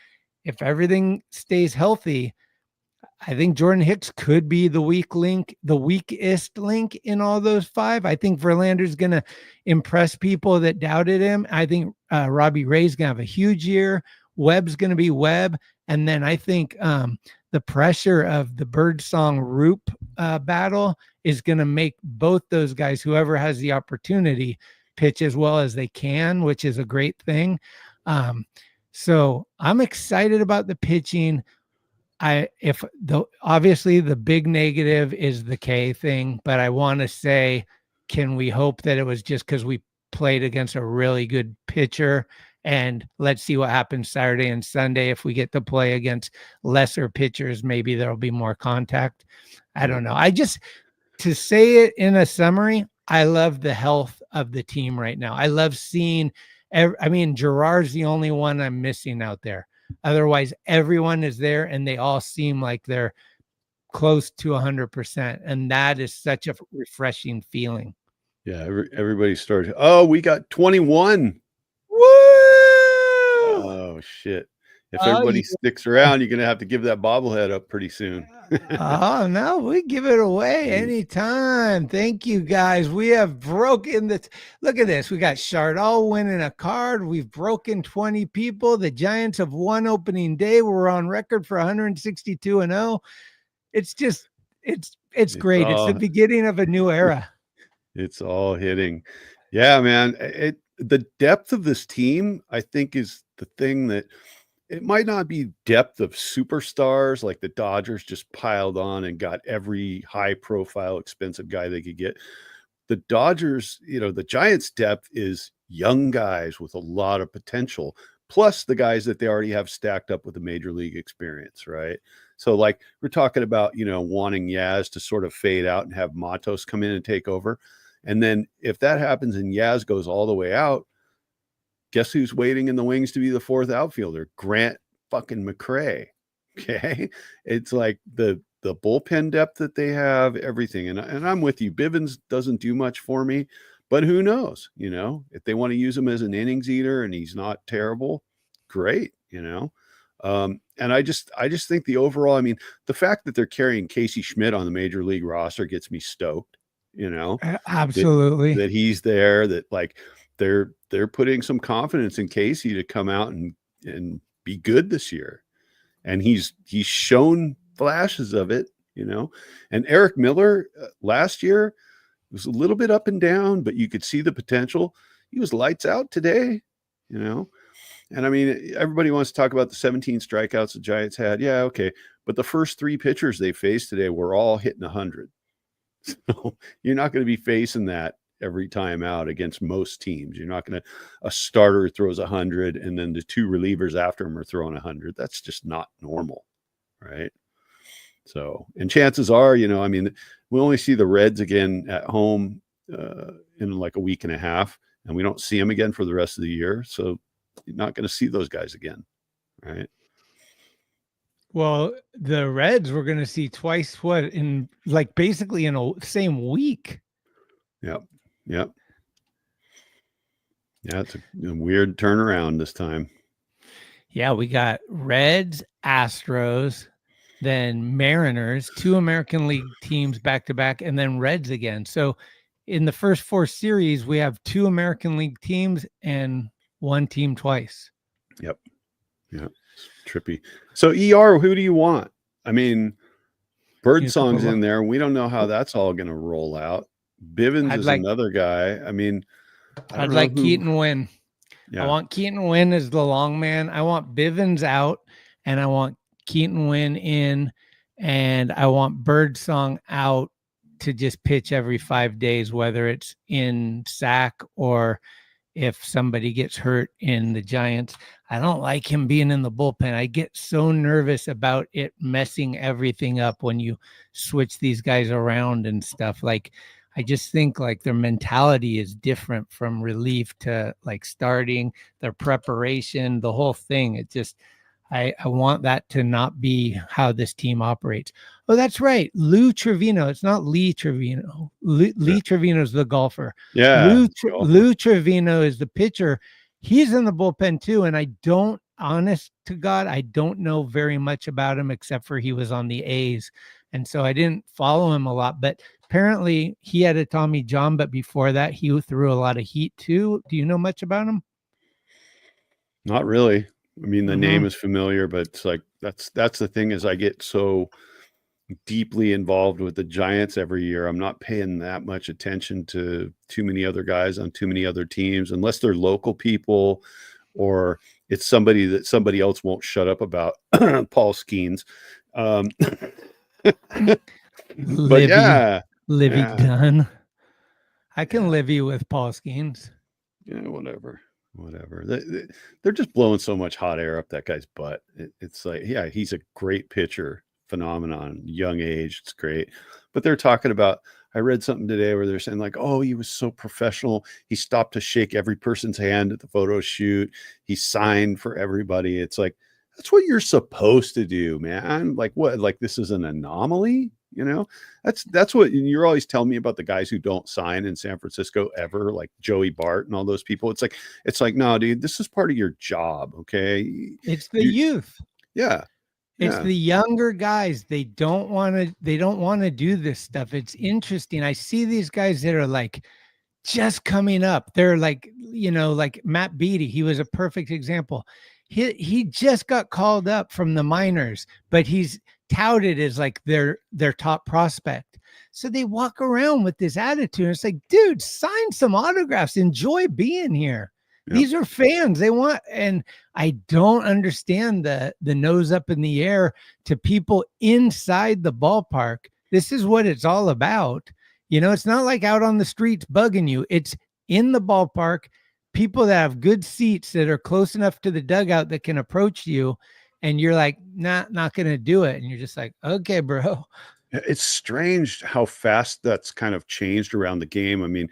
if everything stays healthy, I think Jordan Hicks could be the weak link, the weakest link in all those 5. I think Verlander's going to impress people that doubted him. I think Robbie Ray's going to have a huge year. Webb's going to be Webb. And then I think the pressure of the Birdsong Roop battle is going to make both those guys, whoever has the opportunity, pitch as well as they can, which is a great thing. So I'm excited about the pitching. Obviously the big negative is the K thing, but I want to say, can we hope that it was just because we played against a really good pitcher, and let's see what happens Saturday and Sunday. If we get to play against lesser pitchers, maybe there'll be more contact. I don't know. To say it in a summary, I love the health of the team right now. I love seeing, Gerard's the only one I'm missing out there. Otherwise, everyone is there, and they all seem like they're close to 100%. And that is such a refreshing feeling. Yeah, everybody started. Oh, we got 21. Woo! Oh, shit. If everybody sticks around, you're going to have to give that bobblehead up pretty soon. Oh, no, we give it away anytime. Thank you, guys. We have broken the look at this. We got Chardall winning a card. We've broken 20 people. The Giants have won opening day. We're on record for 162-0. It's just, it's great. It's the beginning of a new era. It's all hitting. Yeah, man. The depth of this team, I think, is the thing that it might not be depth of superstars like the Dodgers just piled on and got every high profile, expensive guy they could get. The Dodgers, the Giants' depth is young guys with a lot of potential plus the guys that they already have stacked up with the major league experience, right? So like we're talking about, wanting Yaz to sort of fade out and have Matos come in and take over. And then if that happens and Yaz goes all the way out, guess who's waiting in the wings to be the fourth outfielder? Grant fucking McCray. Okay. It's like the bullpen depth that they have, everything. And I'm with you. Bivens doesn't do much for me, but who knows, if they want to use him as an innings eater and he's not terrible, great, and I just think the overall, the fact that they're carrying Casey Schmitt on the major league roster gets me stoked, Absolutely. that he's there, that like they're putting some confidence in Casey to come out and be good this year. And he's shown flashes of it, and Eric Miller last year was a little bit up and down, but you could see the potential. He was lights out today, and everybody wants to talk about the 17 strikeouts the Giants had. Yeah. Okay. But the first 3 pitchers they faced today were all hitting 100. So you're not going to be facing that every time out against most teams. You're not going to, a starter throws 100 and then the 2 relievers after him are throwing 100. That's just not normal. Right. So, and chances are, we only see the Reds again at home in like a week and a half, and we don't see them again for the rest of the year. So you're not going to see those guys again. Right. Well, the Reds we're going to see twice, in like basically in a same week. Yep. Yeah, it's a weird turnaround this time. Yeah, we got Reds, Astros, then Mariners, 2 American League teams back to back, and then Reds again. So in the first 4 series, we have 2 American League teams and 1 team twice. Yep. Yeah. Trippy. So ER, who do you want? Birdsong's in there. We don't know how that's all going to roll out. Bivens is another guy. I'd like Keaton Wynn. Yeah. I want Keaton Wynn as the long man. I want Bivens out, and I want Keaton Wynn in, and I want Birdsong out to just pitch every 5 days, whether it's in SAC or if somebody gets hurt in the Giants. I don't like him being in the bullpen. I get so nervous about it messing everything up when you switch these guys around and stuff. Like, I just think like their mentality is different from relief to like starting, their preparation, the whole thing. It just, I want that to not be how this team operates. Oh, that's right. Lou Trevino. It's not Lee Trevino. Lee Trevino is the golfer. Yeah. Lou Trevino is the pitcher. He's in the bullpen too. And honest to God, I don't know very much about him except for he was on the A's. And so I didn't follow him a lot, but apparently he had a Tommy John, but before that he threw a lot of heat too. Do you know much about him? Not really. The name is familiar, but it's like, that's the thing, is I get so deeply involved with the Giants every year. I'm not paying that much attention to too many other guys on too many other teams, unless they're local people or it's somebody that somebody else won't shut up about. Paul Skeens. But yeah. Livy Dunn. I can livy with Paul Skeens. Yeah, whatever. They're just blowing so much hot air up that guy's butt. It's like, yeah, he's a great pitcher, phenomenon, young age. It's great. But they're talking about, I read something today where they're saying like, oh, he was so professional. He stopped to shake every person's hand at the photo shoot. He signed for everybody. It's like, that's what you're supposed to do, man. Like what? Like this is an anomaly? That's what you're always telling me about the guys who don't sign in San Francisco ever, like Joey Bart and all those people. It's like, no, dude, this is part of your job. Okay. It's the youth. Yeah. It's the younger guys. They don't want to do this stuff. It's interesting. I see these guys that are like just coming up. They're like, like Matt Beattie. He was a perfect example. He just got called up from the minors, but he's touted as like their top prospect. So they walk around with this attitude. It's like, dude, sign some autographs. Enjoy being here. Yep. These are fans. They want, and I don't understand the nose up in the air to people inside the ballpark. This is what it's all about. It's not like out on the streets bugging you. It's in the ballpark. people that have good seats that are close enough to the dugout that can approach you, and you're like, not going to do it. And you're just like, okay, bro. It's strange how fast that's kind of changed around the game. I mean,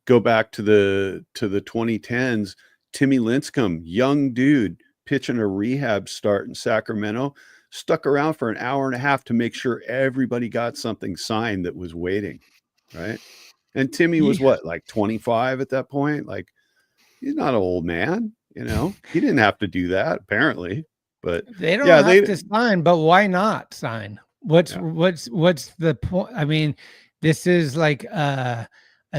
go back to the 2010s, Timmy Lincecum, young dude, pitching a rehab start in Sacramento, stuck around for an hour and a half to make sure everybody got something signed that was waiting, right? And Timmy was Yeah. what, like 25 at that point? Like, he's not an old man, you know. He didn't have to do that, apparently. But They don't yeah, have to sign, but why not sign? What's the point? I mean, this is like a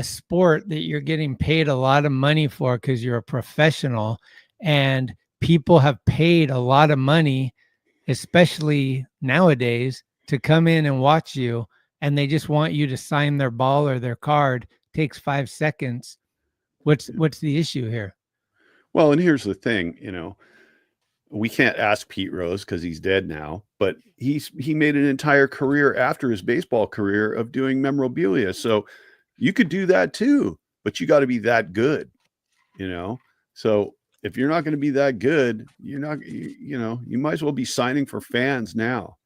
sport that you're getting paid a lot of money for because you're a professional, and people have paid a lot of money, especially nowadays, to come in and watch you, and they just want you to sign their ball or their card. Takes 5 seconds. What's the issue here? Well, and here's the thing, you know, we can't ask Pete Rose because he's dead now, but he made an entire career after his baseball career of doing memorabilia. So you could do that too, but you got to be that good, you know. So if you're not going to be that good, you're not, you know, you might as well be signing for fans now.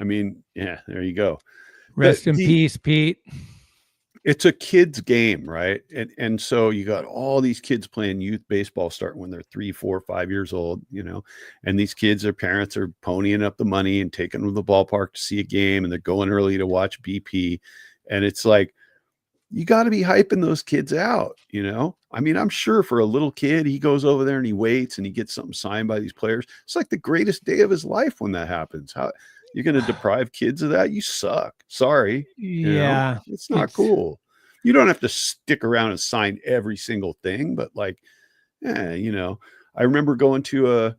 I mean, yeah, there you go. Rest in peace, Pete. It's a kid's game, right? And so you got all these kids playing youth baseball starting when they're 3, 4, 5 years old, you know, and these kids, their parents are ponying up the money and taking them to the ballpark to see a game, and they're going early to watch BP. And it's like, you got to be hyping those kids out, you know? I mean, I'm sure for a little kid, he goes over there and he waits and he gets something signed by these players. It's like the greatest day of his life when that happens. How you're going to deprive kids of that? You suck. Sorry. Yeah. You know? It's not cool. You don't have to stick around and sign every single thing, but like, you know, I remember going to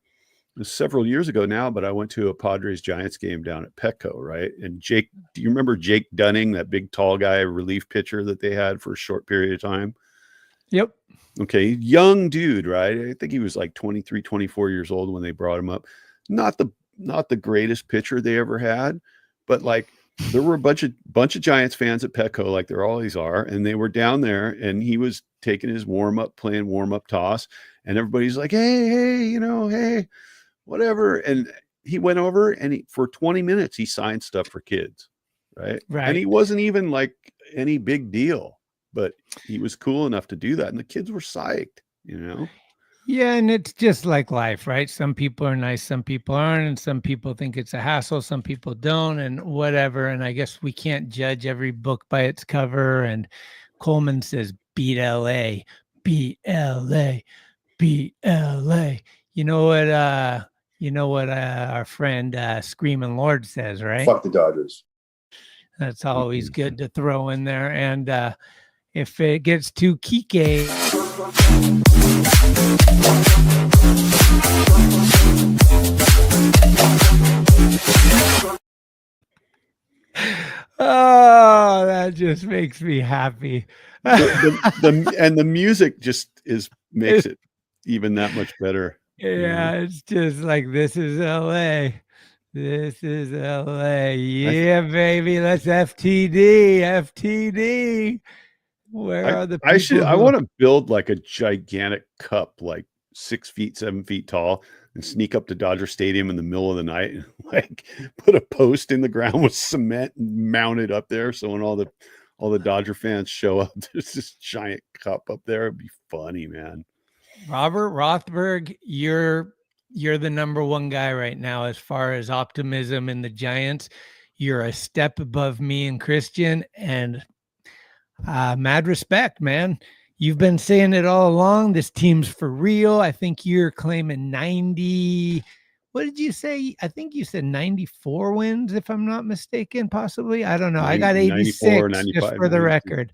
several years ago now, but I went to a Padres Giants game down at Petco, right? And Jake, do you remember Jake Dunning, that big tall guy, relief pitcher that they had for a short period of time? Yep. Okay. Young dude, right? I think he was like 23, 24 years old when they brought him up. Not the greatest pitcher they ever had, but like there were a bunch of Giants fans at Petco, like there always are, and they were down there, and he was taking his playing warm up toss, and everybody's like, hey, you know, hey, whatever. And he went over and for 20 minutes, he signed stuff for kids. Right. And he wasn't even like any big deal, but he was cool enough to do that. And the kids were psyched, you know? Yeah. And it's just like life, right? Some people are nice, some people aren't, and some people think it's a hassle, some people don't, and whatever. And I guess we can't judge every book by its cover. And Coleman says, beat LA, beat LA, beat LA. You know what our friend Screaming Lord says, right? Fuck the Dodgers. That's always good to throw in there. And if it gets too kike, oh, that just makes me happy. And the music just makes it even that much better. Yeah, it's just like, this is LA. This is LA. Yeah, baby. Let's FTD. Where are the people? I want to build like a gigantic cup, like 6 feet, 7 feet tall, and sneak up to Dodger Stadium in the middle of the night and like put a post in the ground with cement and mount it up there. So when all the Dodger fans show up, there's this giant cup up there. It'd be funny, man. Robert Rothberg, you're the number one guy right now as far as optimism in the Giants. You're a step above me and Christian, and mad respect, man. You've been saying it all along. This team's for real. I think you're claiming 90. What did you say? I think you said 94 wins, if I'm not mistaken, possibly. I don't know. I got 86 just for the record.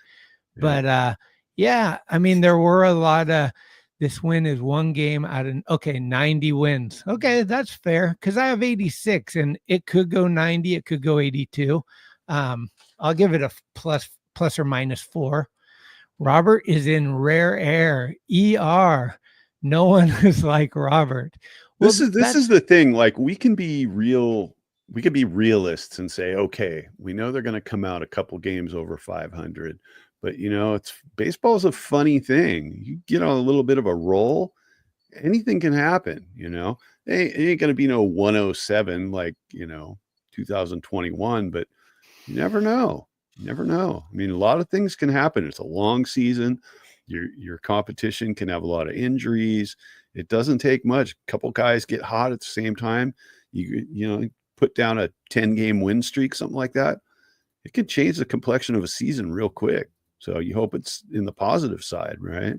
Yeah. But yeah, I mean, there were a lot of, this win is one game out of, 90 wins. Okay, that's fair, because I have 86, and it could go 90, it could go 82. I'll give it a plus or minus 4. Robert is in rare air, ER. No one is like Robert. Well, this is the thing. Like, we can be realists and say, okay, we know they're going to come out a couple games over 500, But it's baseball is a funny thing. You get on a little bit of a roll, anything can happen. It ain't gonna be no 107 like 2021, but you never know. You never know. I mean, a lot of things can happen. It's a long season. Your competition can have a lot of injuries. It doesn't take much. A couple guys get hot at the same time. You put down a 10-game win streak, something like that. It could change the complexion of a season real quick. So you hope it's in the positive side, right?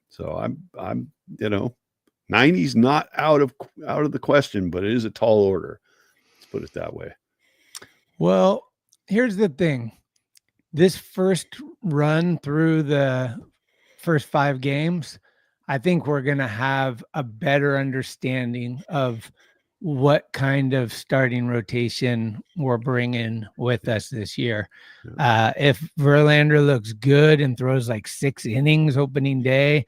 So I'm 90's not out of the question, but it is a tall order. Let's put it that way. Well, here's the thing. This first run through the first 5 games, I think we're going to have a better understanding of what kind of starting rotation we're bringing with us this year. If Verlander looks good and throws like 6 innings opening day,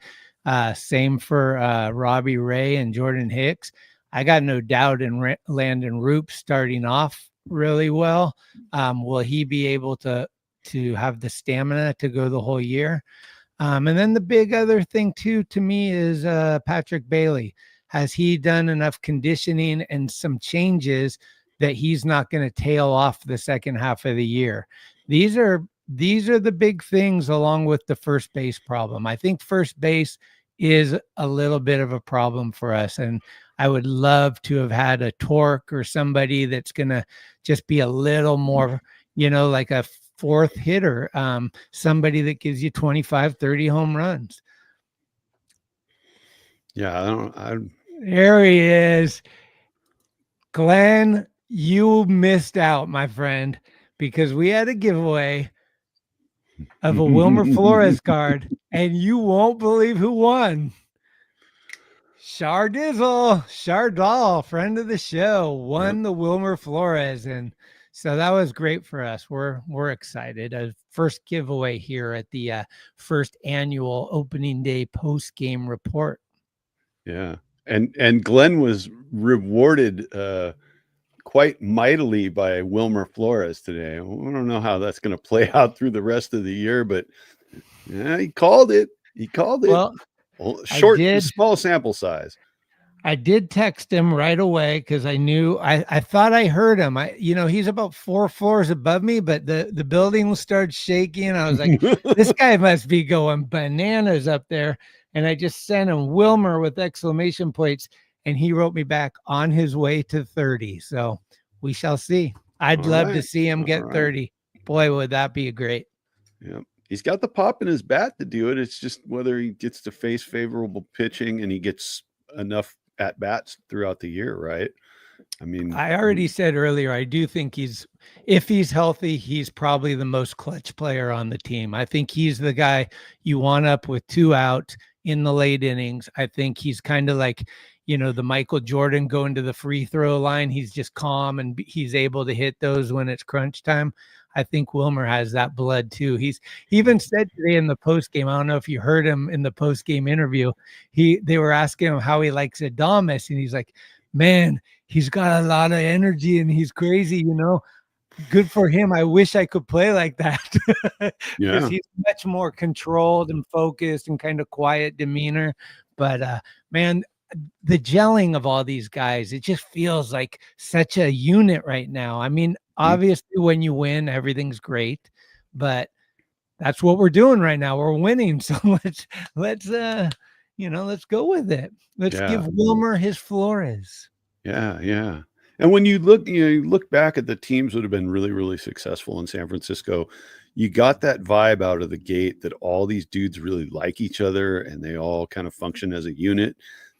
same for Robbie Ray and Jordan Hicks, I got no doubt in Landon Roop starting off really well. Will he be able to have the stamina to go the whole year? And then the big other thing too, to me, is Patrick Bailey. Has he done enough conditioning and some changes that he's not going to tail off the second half of the year? These are the big things, along with the first base problem. I think first base is a little bit of a problem for us, and I would love to have had a Torque or somebody that's going to just be a little more, like a fourth hitter, somebody that gives you 25, 30 home runs. Yeah, There he is. Glenn, you missed out, my friend, because we had a giveaway of a Wilmer Flores card, and you won't believe who won. Shardal, friend of the show, won the Wilmer Flores, and so that was great for us. We're excited. A first giveaway here at the first annual opening day post game report. Yeah, and Glenn was rewarded quite mightily by Wilmer Flores today. I don't know how that's going to play out through the rest of the year, but yeah, he called it. Well, small sample size. I did text him right away because I knew I thought I heard him. He's about 4 floors above me, but the building started shaking. I was like, this guy must be going bananas up there. And I just sent him Wilmer with exclamation points, and he wrote me back on his way to 30. So we shall see. I'd love to see him get 30. Boy, would that be great. Yeah. He's got the pop in his bat to do it. It's just whether he gets to face favorable pitching and he gets enough at bats throughout the year, right? I mean, I already said earlier, I do think if he's healthy, he's probably the most clutch player on the team. I think he's the guy you want up with 2 out in the late innings. I think he's kind of like, the Michael Jordan going to the free throw line. He's just calm and he's able to hit those when it's crunch time. I think Wilmer has that blood too. He even said today in the post game, I don't know if you heard him in the post game interview, they were asking him how he likes Adames, and he's like, man, he's got a lot of energy and he's crazy, good for him. I wish I could play like that. Because he's much more controlled and focused and kind of quiet demeanor. But man, the gelling of all these guys, it just feels like such a unit right now. I mean, obviously when you win, everything's great, but that's what we're doing right now. We're winning. So let's go with it. Let's give Wilmer his Flores. Yeah. And when you look back at the teams that have been really, really successful in San Francisco, you got that vibe out of the gate that all these dudes really like each other and they all kind of function as a unit.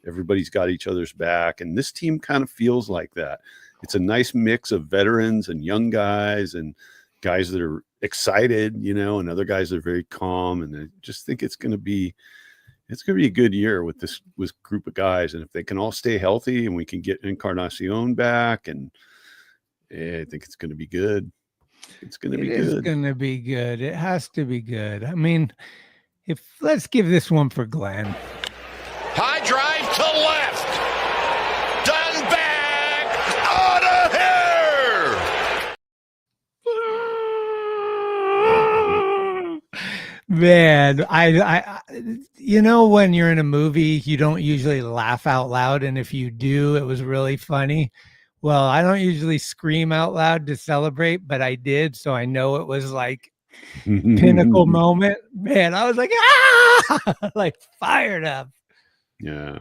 Everybody's got each other's back. And this team kind of feels like that. It's a nice mix of veterans and young guys and guys that are excited, and other guys that are very calm. And I just think it's going to be a good year with this group of guys. And if they can all stay healthy and we can get Encarnacion back, and I think it's going to be good. It's going to be good. It is going to be good. It has to be good. I mean, let's give this one for Glenn. High drive to left. Done back. Out of here. Man, when you're in a movie, you don't usually laugh out loud. And if you do, it was really funny. Well, I don't usually scream out loud to celebrate, but I did. So I know it was like pinnacle moment. Man, I was like, like fired up. Yeah.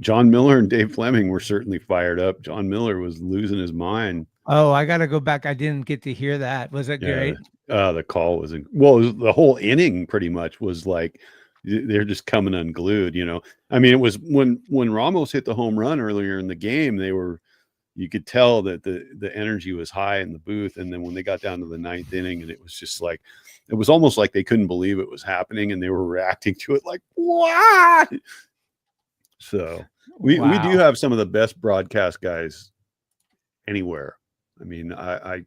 John Miller and Dave Fleming were certainly fired up. John Miller was losing his mind. Oh, I got to go back. I didn't get to hear that. Was it great? The call was the whole inning pretty much was like they're just coming unglued. I mean, it was when Ramos hit the home run earlier in the game, you could tell that the energy was high in the booth. And then when they got down to the ninth inning, and it was just like, it was almost like they couldn't believe it was happening, and they were reacting to it like, what? So we do have some of the best broadcast guys anywhere. I mean, I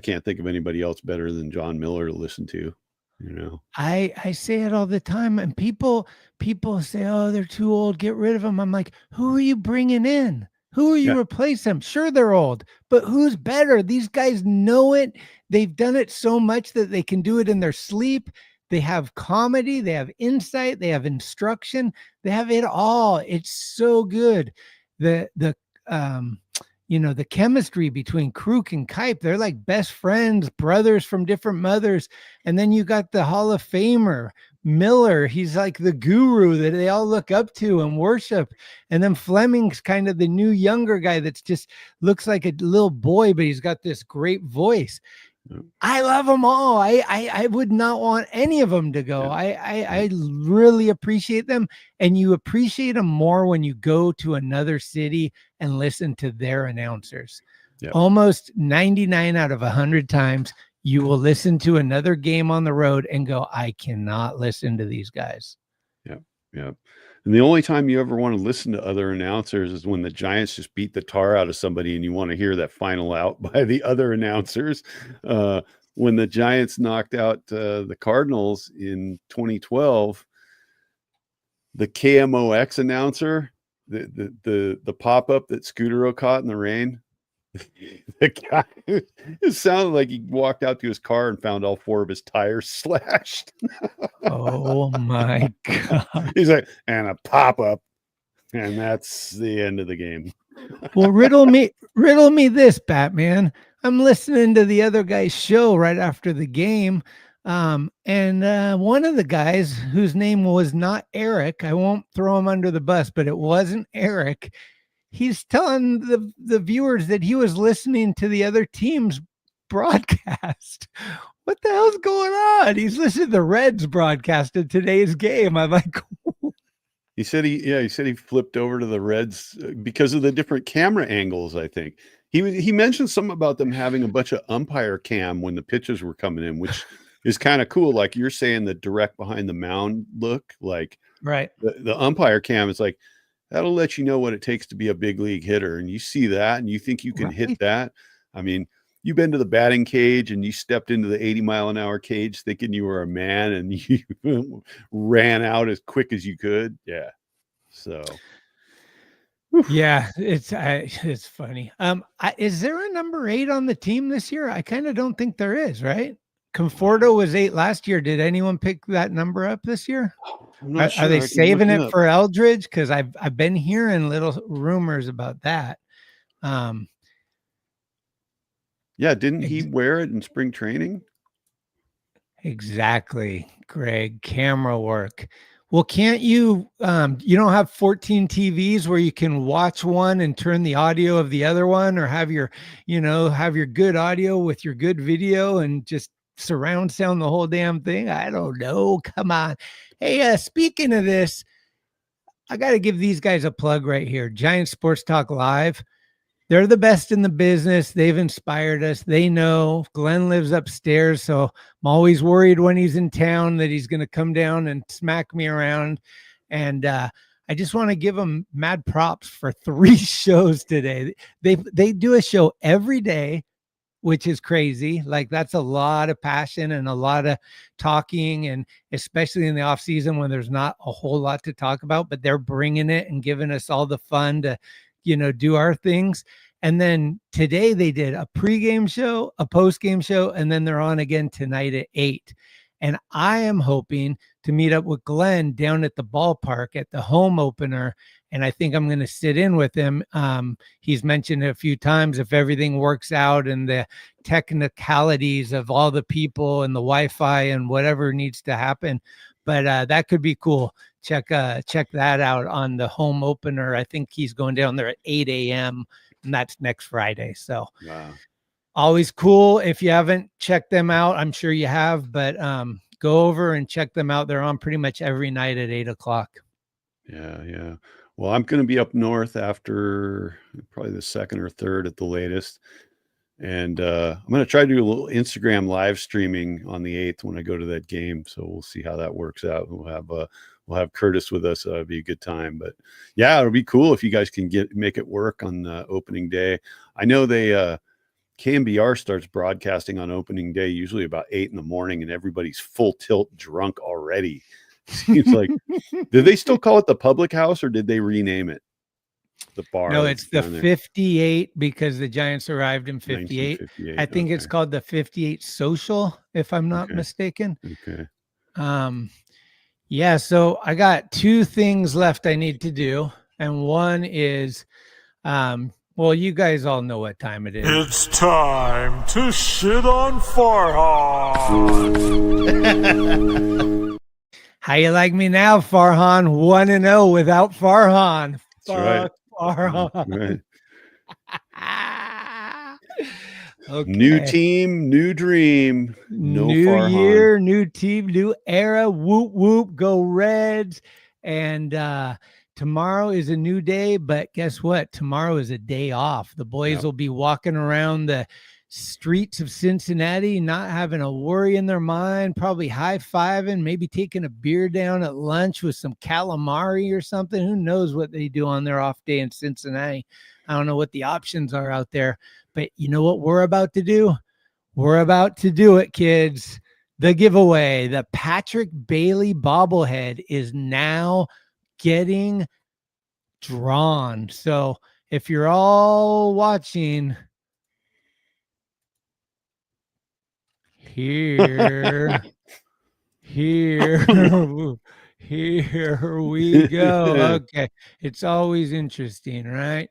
can't think of anybody else better than John Miller to listen to, I say it all the time, and people say, oh, they're too old, get rid of them. I'm like, who are you bringing in? Who are you replacing them? Sure, they're old, but who's better? These guys know it. They've done it so much that they can do it in their sleep. They have comedy, they have insight, they have instruction, they have it all. It's so good. The chemistry between Kruk and Kipe, they're like best friends, brothers from different mothers. And then you got the Hall of Famer, Miller. He's like the guru that they all look up to and worship. And then Fleming's kind of the new younger guy that's just looks like a little boy, but he's got this great voice. I love them all. I would not want any of them to go. I really appreciate them. And you appreciate them more when you go to another city and listen to their announcers. Almost 99 out of 100 times, you will listen to another game on the road and go, I cannot listen to these guys. Yeah. And the only time you ever want to listen to other announcers is when the Giants just beat the tar out of somebody and you want to hear that final out by the other announcers. When the Giants knocked out the Cardinals in 2012, the KMOX announcer, the pop-up that Scudero caught in the rain, the guy, it sounded like he walked out to his car and found all 4 of his tires slashed. Oh my God. He's like, and a pop-up, and that's the end of the game. Well, riddle me this, Batman. I'm listening to the other guy's show right after the game. And one of the guys whose name was not Eric, I won't throw him under the bus, but it wasn't Eric. He's telling the viewers that he was listening to the other team's broadcast. What the hell's going on? He's listening to the Reds broadcast of today's game. I'm like, he said he flipped over to the Reds because of the different camera angles. I think he mentioned something about them having a bunch of umpire cam when the pitches were coming in, which is kind of cool. Like you're saying, the direct behind the mound look, like right. The umpire cam is like, that'll let you know what it takes to be a big league hitter. And you see that and you think you can hit that. I mean, you've been to the batting cage and you stepped into the 80-mile-an-hour cage thinking you were a man and you ran out as quick as you could. Yeah. So. Yeah, it's funny. Is there a number 8 on the team this year? I kind of don't think there is, right? Conforto was 8 last year. Did anyone pick that number up this year? Are they saving it for Eldridge? Because I've been hearing little rumors about that. Yeah, didn't he wear it in spring training? Exactly, Greg. Camera work. Well, can't you? You don't have 14 TVs where you can watch one and turn the audio of the other one, or have your good audio with your good video and just surround sound the whole damn thing? I don't know. Come on. Hey, speaking of this, I got to give these guys a plug right here. Giant Sports Talk Live. They're the best in the business. They've inspired us. They know Glenn lives upstairs, so I'm always worried when he's in town that he's going to come down and smack me around. And I just want to give them mad props for 3 shows today. They do a show every day, which is crazy. Like that's a lot of passion and a lot of talking, and especially in the off season when there's not a whole lot to talk about, but they're bringing it and giving us all the fun to, do our things. And then today they did a pregame show, a postgame show, and then they're on again tonight at 8. And I am hoping to meet up with Glenn down at the ballpark at the home opener. And I think I'm going to sit in with him. He's mentioned it a few times, if everything works out and the technicalities of all the people and the Wi-Fi and whatever needs to happen. But that could be cool. Check that out on the home opener. I think he's going down there at 8 a.m. and that's next Friday. So Wow. always cool. If you haven't checked them out, I'm sure you have, but go over and check them out. They're on pretty much every night at 8 o'clock. Yeah, yeah. Well, I'm going to be up north after probably the 2nd or 3rd at the latest. And I'm going to try to do a little Instagram live streaming on the 8th when I go to that game. So we'll see how that works out. We'll have Curtis with us. It'll be a good time. But yeah, it'll be cool if you guys can make it work on opening day. I know they KMBR starts broadcasting on opening day usually about 8 in the morning, and everybody's full tilt drunk already. Seems like, did they still call it the Public House or did they rename it? The bar? No, it's the 58 because the Giants arrived in 58. I think it's called the 58 Social, if I'm not mistaken. Okay. Yeah, so I got 2 things left I need to do. And one is, well, you guys all know what time it is. It's time to shit on Farhan. How you like me now, Farhan? 1-0 without Farhan. That's right. Farhan. Right. Okay. New team, new dream. No new Farhan. year, new team, new era. Whoop whoop, go Reds! And tomorrow is a new day, but guess what? Tomorrow is a day off. The boys will be walking around the streets of Cincinnati, not having a worry in their mind, probably high-fiving, maybe taking a beer down at lunch with some calamari or something. Who knows what they do on their off day in Cincinnati? I don't know what the options are out there, but you know what we're about to do? We're about to do it, kids. The giveaway, the Patrick Bailey bobblehead is now getting drawn. So if you're all watching, here we go. Okay, it's always interesting, right?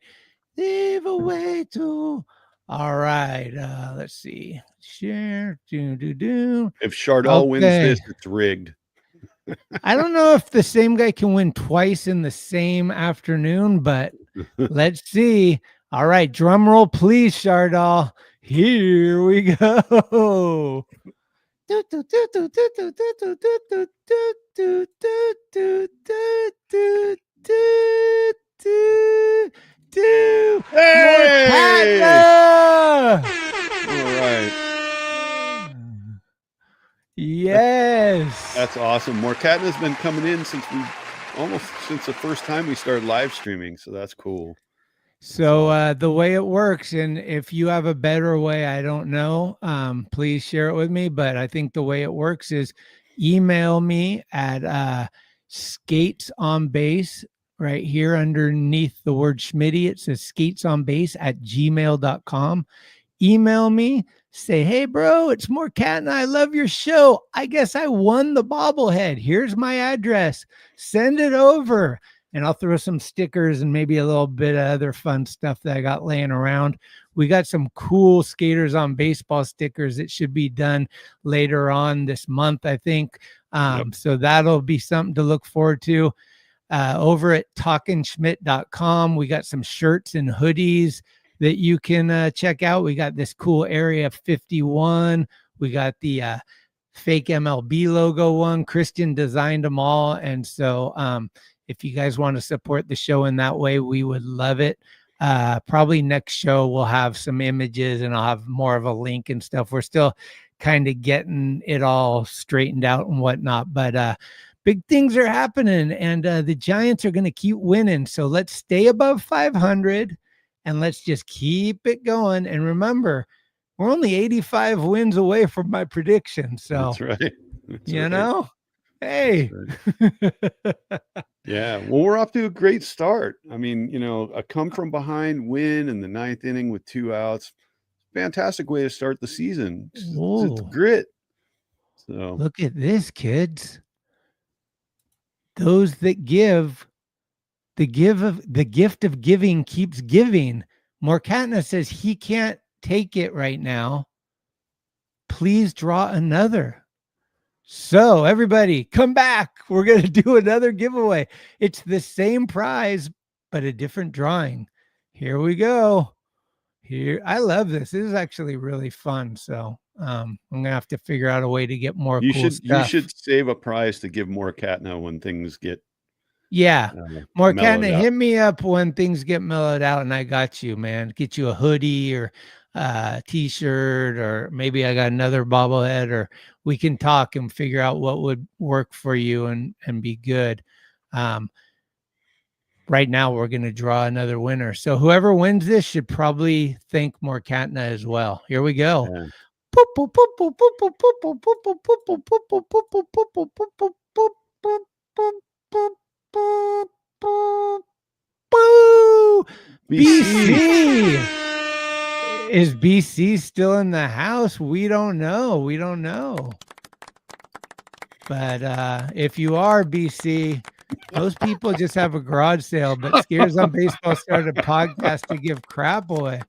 Leave away to. All right, let's see. Share. If Chardal wins this, it's rigged. I don't know if the same guy can win twice in the same afternoon, but let's see. All right, drum roll, please, Chardal. Here we go. Hey! All right. Yes. That's awesome. Morcatna's been coming in since the first time we started live streaming. So that's cool. So the way it works, and if you have a better way, I don't know, please share it with me. But I think the way it works is email me at skates on base right here underneath the word Schmitty. It says skatesonbase@gmail.com. Email me, say, hey, bro, it's Morcatna. I love your show. I guess I won the bobblehead. Here's my address. Send it over. And I'll throw some stickers and maybe a little bit of other fun stuff that I got laying around. We got some cool Skaters on Baseball stickers that should be done later on this month, I think. So that'll be something to look forward to. Over at talkingschmidt.com, we got some shirts and hoodies that you can check out. We got this cool Area 51. We got the fake MLB logo one. Christian designed them all. And so if you guys want to support the show in that way, we would love it. Probably next show we'll have some images and I'll have more of a link and stuff. We're still kind of getting it all straightened out and whatnot, but big things are happening and the Giants are going to keep winning. So let's stay above 500 and let's just keep it going. And remember, we're only 85 wins away from my prediction. So that's right. That's you right. know, hey. Yeah, well, we're off to a great start. I mean, a come from behind win in the 9th inning with 2 outs. Fantastic way to start the season. It's grit. So Look at this, kids. Those that give, the gift of giving keeps giving. Morkatna says he can't take it right now. Please draw another. So everybody come back. We're going to do another giveaway. It's the same prize, but a different drawing. Here we go. Here, I love this. This is actually really fun. So I'm gonna have to figure out a way to get more cool stuff. you should save a prize to give more Katna when things get Yeah, mellowed Morkatna, out. hit me up when things get mellowed out, and I got you, man. Get you a hoodie or t-shirt, or maybe I got another bobblehead, or we can talk and figure out what would work for you and be good. Right now we're going to draw another winner. So whoever wins this should probably thank Morkatna as well. Here we go. Yeah. BC. Is BC still in the house? We don't know. We don't know. But if you are BC, most people just have a garage sale, but Scares on Baseball started a podcast to give crap away.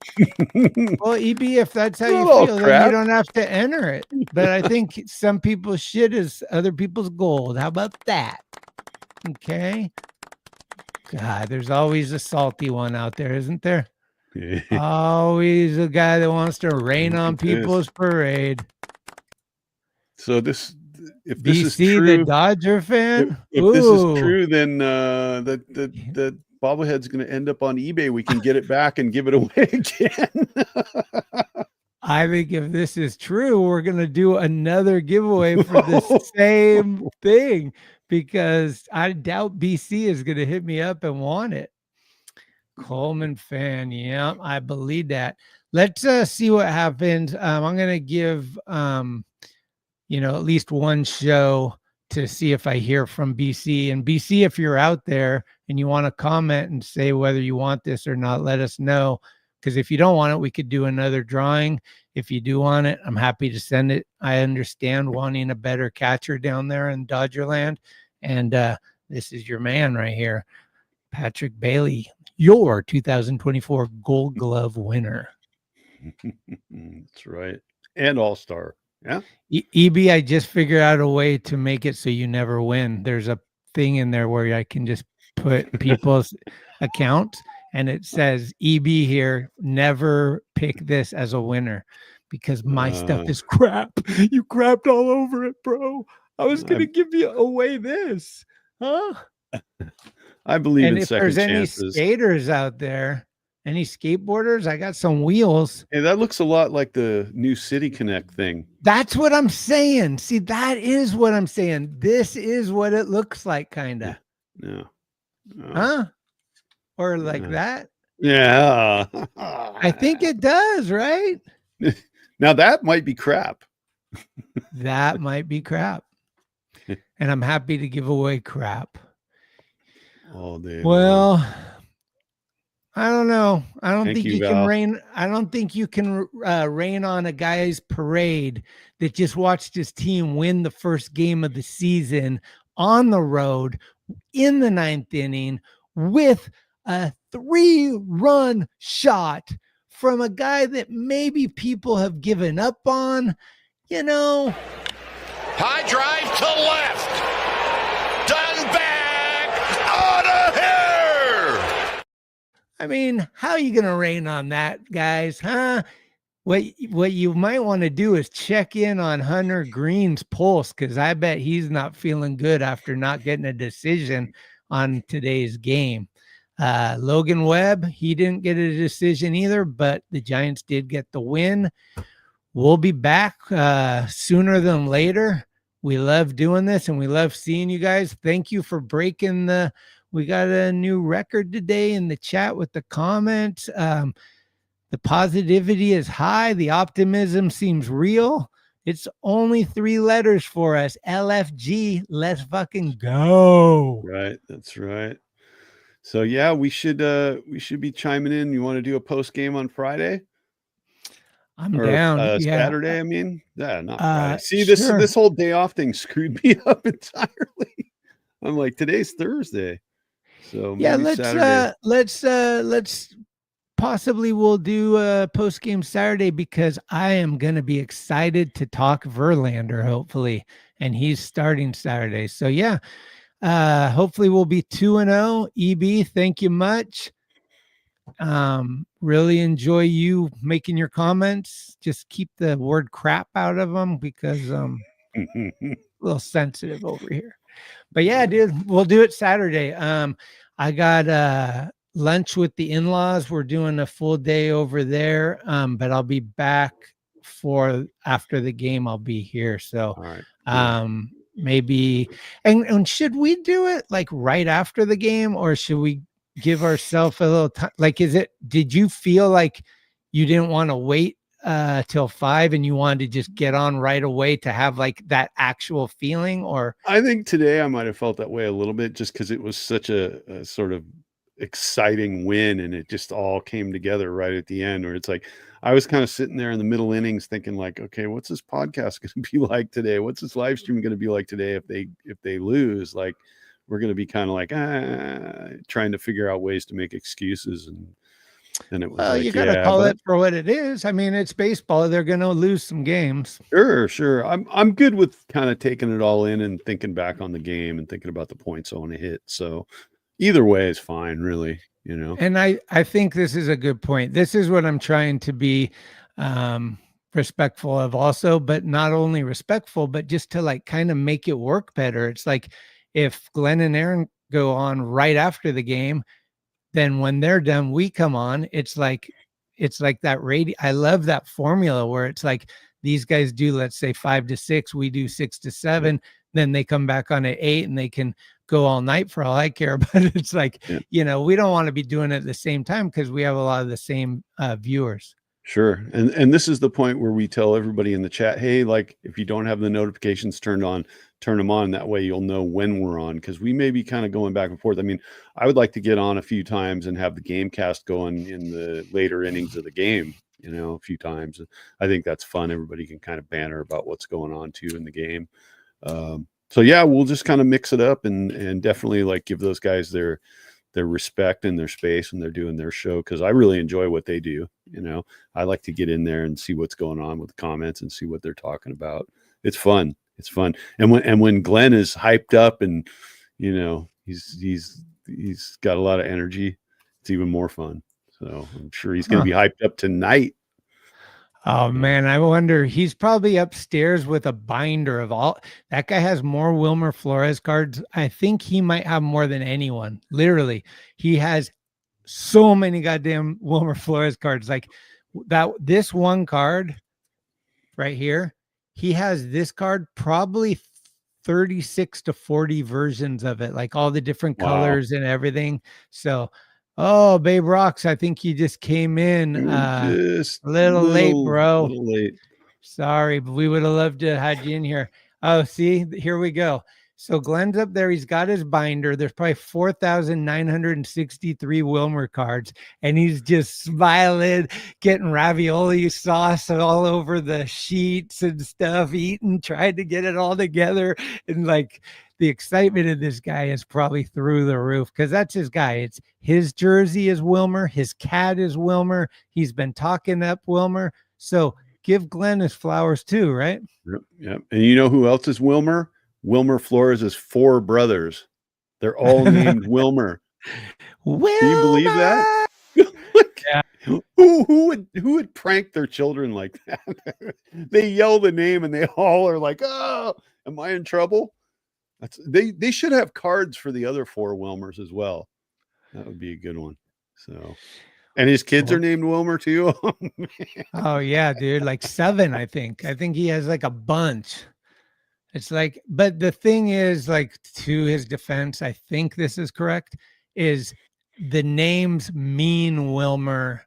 Well, EB, if that's how you feel, then you don't have to enter it. But I think some people's shit is other people's gold. How about that? Okay. God, there's always a salty one out there, isn't there? Always a guy that wants to rain on people's parade. So this, if this is BC, true, the Dodger fan. if this is true, then that bobblehead's going to end up on eBay. We can get it back and give it away again. I think if this is true, we're going to do another giveaway for the same thing, because I doubt BC is going to hit me up and want it. Coleman fan. Yeah, I believe that. Let's see what happens. I'm going to give, at least one show to see if I hear from BC. And BC, if you're out there and you want to comment and say whether you want this or not, let us know. Because if you don't want it, we could do another drawing. If you do want it, I'm happy to send it. I understand wanting a better catcher down there in Dodgerland. And this is your man right here, Patrick Bailey, your 2024 Gold Glove winner. That's right. And All-Star. Yeah. EB, I just figured out a way to make it so you never win. There's a thing in there where I can just put people's accounts, and it says EB here, never pick this as a winner because my stuff is crap. You crapped all over it, bro. I was going to give you away this. Huh? I believe and in second chances. And if there's any skaters out there, any skateboarders, I got some wheels. Hey, that looks a lot like the new City Connect thing. That's what I'm saying. See, that is what I'm saying. This is what it looks like, kind of. No. Huh? Or like that? Yeah. I think it does, right? Now that might be crap. That might be crap. And I'm happy to give away crap. All day. Well, I don't know. I don't think you Val. can rain. I don't think you can rain on a guy's parade that just watched his team win the first game of the season on the road in the ninth inning with a 3-run shot from a guy that maybe people have given up on, High drive to left. Done back. Out of here. I mean, how are you going to rain on that, guys? Huh? What you might want to do is check in on Hunter Green's pulse, because I bet he's not feeling good after not getting a decision on today's game. Logan Webb, he didn't get a decision either, but the Giants did get the win. We'll be back sooner than later. We love doing this and we love seeing you guys. Thank you for breaking we got a new record today in the chat with the comments. The positivity is high. The optimism seems real. It's only 3 letters for us. LFG. Let's fucking go. Right. That's right. So yeah, we should be chiming in. You want to do a post game on Friday? I'm Or down. Yeah. Saturday, I mean? Yeah, not Friday. See, Sure. this whole day off thing screwed me up entirely. I'm like, today's Thursday, so Yeah, maybe Saturday. let's possibly we'll do a post game Saturday because I am gonna be excited to talk Verlander, hopefully. And he's starting Saturday. So yeah, hopefully we'll be 2-0. EB, thank you much. Really enjoy you making your comments. Just keep the word crap out of them because a little sensitive over here. But yeah, dude, we'll do it Saturday. I got lunch with the in-laws. We're doing a full day over there. But I'll be back for after the game. I'll be here. So All right. Cool. maybe and should we do it like right after the game, or should we give ourselves a little time? Like, did you feel like you didn't want to wait till 5 and you wanted to just get on right away to have like that actual feeling? Or I think today I might have felt that way a little bit just because it was such a sort of exciting win, and it just all came together right at the end, where it's like I was kind of sitting there in the middle innings thinking like, okay, what's this podcast going to be like today? What's this live stream going to be like today if they lose? Like, we're going to be kind of like trying to figure out ways to make excuses, and it was like, you got to yeah, call but it for what it is. I mean, it's baseball. They're going to lose some games. sure. I'm good with kind of taking it all in and thinking back on the game and thinking about the points I want to hit. So either way is fine, really, you know. And I think this is a good point. This is what I'm trying to be respectful of also, but not only respectful, but just to like kind of make it work better. It's like if Glenn and Aaron go on right after the game, then when they're done, we come on. It's like that radio. I love that formula where it's like these guys do, let's say 5 to 6, we do 6 to 7, then they come back on at 8 and they can go all night for all I care. But it's like, we don't want to be doing it at the same time because we have a lot of the same viewers. Sure. And this is the point where we tell everybody in the chat, hey, like if you don't have the notifications turned on, turn them on. That way you'll know when we're on, because we may be kind of going back and forth. I mean, I would like to get on a few times and have the game cast going in the later innings of the game, a few times. I think that's fun. Everybody can kind of banter about what's going on too in the game. So yeah, we'll just kind of mix it up and definitely like give those guys their respect and their space when they're doing their show, because I really enjoy what they do. I like to get in there and see what's going on with the comments and see what they're talking about. It's fun. And when Glenn is hyped up and he's got a lot of energy, it's even more fun. So I'm sure he's going to be hyped up tonight. Oh man, I wonder, he's probably upstairs with a binder of all. That guy has more Wilmer Flores cards. I think he might have more than anyone. Literally, he has so many goddamn Wilmer Flores cards. Like this one card right here, he has this card probably 36 to 40 versions of it, like all the different colors and everything. So oh, Babe Rocks, I think you just came in Just a little late, bro. Little late. Sorry, but we would have loved to have you in here. Oh, see, here we go. So Glenn's up there. He's got his binder. There's probably 4,963 Wilmer cards, and he's just smiling, getting ravioli sauce all over the sheets and stuff, eating, trying to get it all together. And like the excitement of this guy is probably through the roof because that's his guy. It's his jersey is Wilmer. His cat is Wilmer. He's been talking up Wilmer. So give Glenn his flowers too, right? Yep. And you know who else is Wilmer? Wilmer Flores is 4 brothers. They're all named Wilmer. Wilmer! Can you believe that? Yeah. Who would prank their children like that? They yell the name and they all are like, "Oh, am I in trouble?" They should have cards for the other 4 Wilmers as well. That would be a good one. So, and his kids are named Wilmer too. Oh yeah, dude, like 7, I think. I think he has like a bunch. It's like, but the thing is, like, to his defense, I think this is correct, is the names mean Wilmer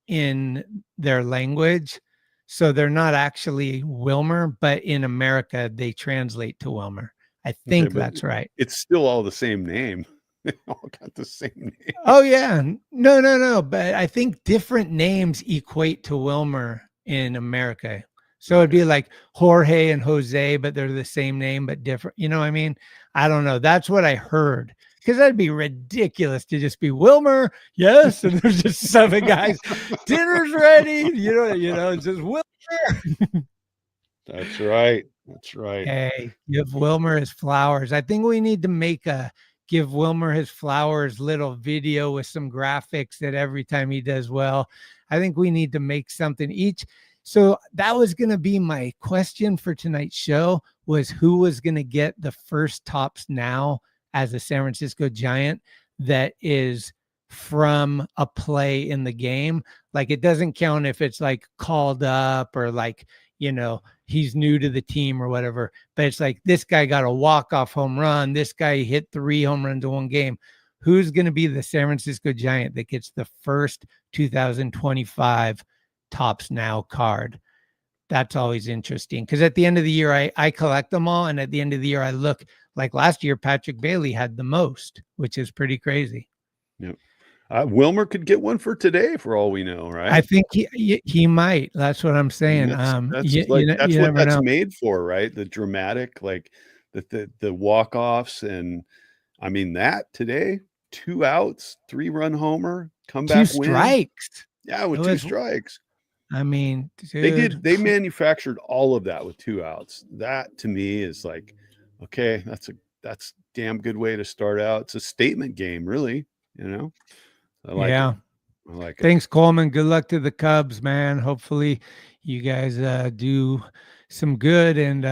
in their language. So they're not actually Wilmer, but in America, they translate to Wilmer. I think that's right. It's still all the same name. They all got the same name. Oh, yeah. No. But I think different names equate to Wilmer in America. So it'd be like Jorge and Jose, but they're the same name, but different. You know what I mean? I don't know. That's what I heard. Because that'd be ridiculous to just be Wilmer, yes, and there's just 7 guys. Dinner's ready. You know, it's just Wilmer. That's right. That's right. Hey, give Wilmer his flowers. I think we need to make a give Wilmer his flowers little video with some graphics that every time he does well. I think we need to make something each. So that was going to be my question for tonight's show, was who was going to get the first tops now as a San Francisco Giant that is from a play in the game. Like, it doesn't count if it's like called up or like, you know, he's new to the team or whatever, but it's like this guy got a walk-off home run. This guy hit 3 home runs in one game. Who's going to be the San Francisco Giant that gets the first 2025 Tops Now card? That's always interesting, because at the end of the year, I collect them all. And at the end of the year, I look, like last year, Patrick Bailey had the most, which is pretty crazy. Yep. Wilmer could get one for today, for all we know, right? I think he might. That's what I'm saying. That's what that's made for, right? The dramatic, like the walk-offs, and I mean that today, 2 outs, 3-run homer, comeback 2 win. strikes. Yeah, with 2 strikes. I mean, dude. They manufactured all of that with 2 outs. That to me is like, okay, that's damn good way to start out. It's a statement game, really, you know. I like it. I like it. Thanks, Coleman. Good luck to the Cubs, man. Hopefully you guys do some good. And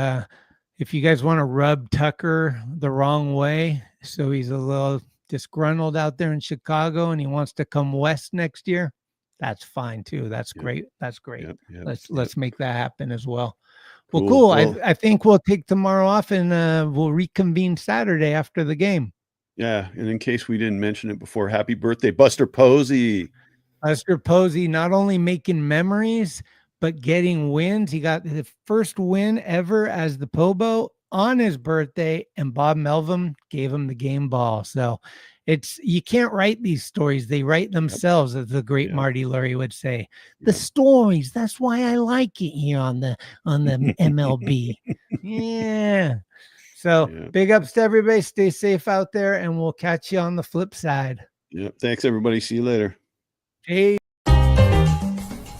if you guys want to rub Tucker the wrong way, so he's a little disgruntled out there in Chicago and he wants to come west next year, that's fine too. That's great. That's great. Let's make that happen as well. Well, cool. I think we'll take tomorrow off and we'll reconvene Saturday after the game. Yeah, and in case we didn't mention it before, happy birthday, Buster Posey. Buster Posey not only making memories, but getting wins. He got the first win ever as the Pobo on his birthday, and Bob Melvin gave him the game ball. So you can't write these stories. They write themselves, as the great Marty Lurie would say. The stories, that's why I like it here on the MLB. Yeah. So big ups to everybody. Stay safe out there, and we'll catch you on the flip side. Yep. Thanks, everybody. See you later. Hey.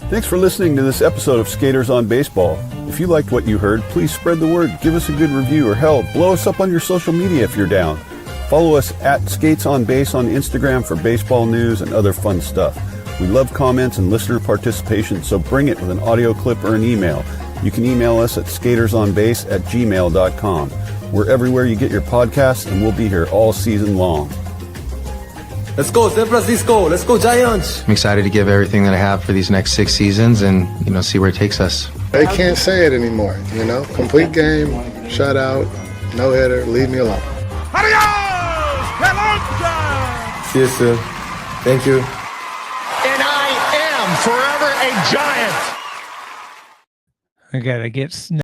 Thanks for listening to this episode of Skaters on Baseball. If you liked what you heard, please spread the word. Give us a good review, or hell, blow us up on your social media if you're down. Follow us at Skates on Base on Instagram for baseball news and other fun stuff. We love comments and listener participation, so bring it with an audio clip or an email. You can email us at skatersonbase@gmail.com. We're everywhere you get your podcasts, and we'll be here all season long. Let's go, San Francisco. Let's go, Giants. I'm excited to give everything that I have for these next 6 seasons and, see where it takes us. They can't say it anymore, Complete game, shutout, no-hitter, leave me alone. See you soon. Thank you. And I am forever a Giant. I gotta get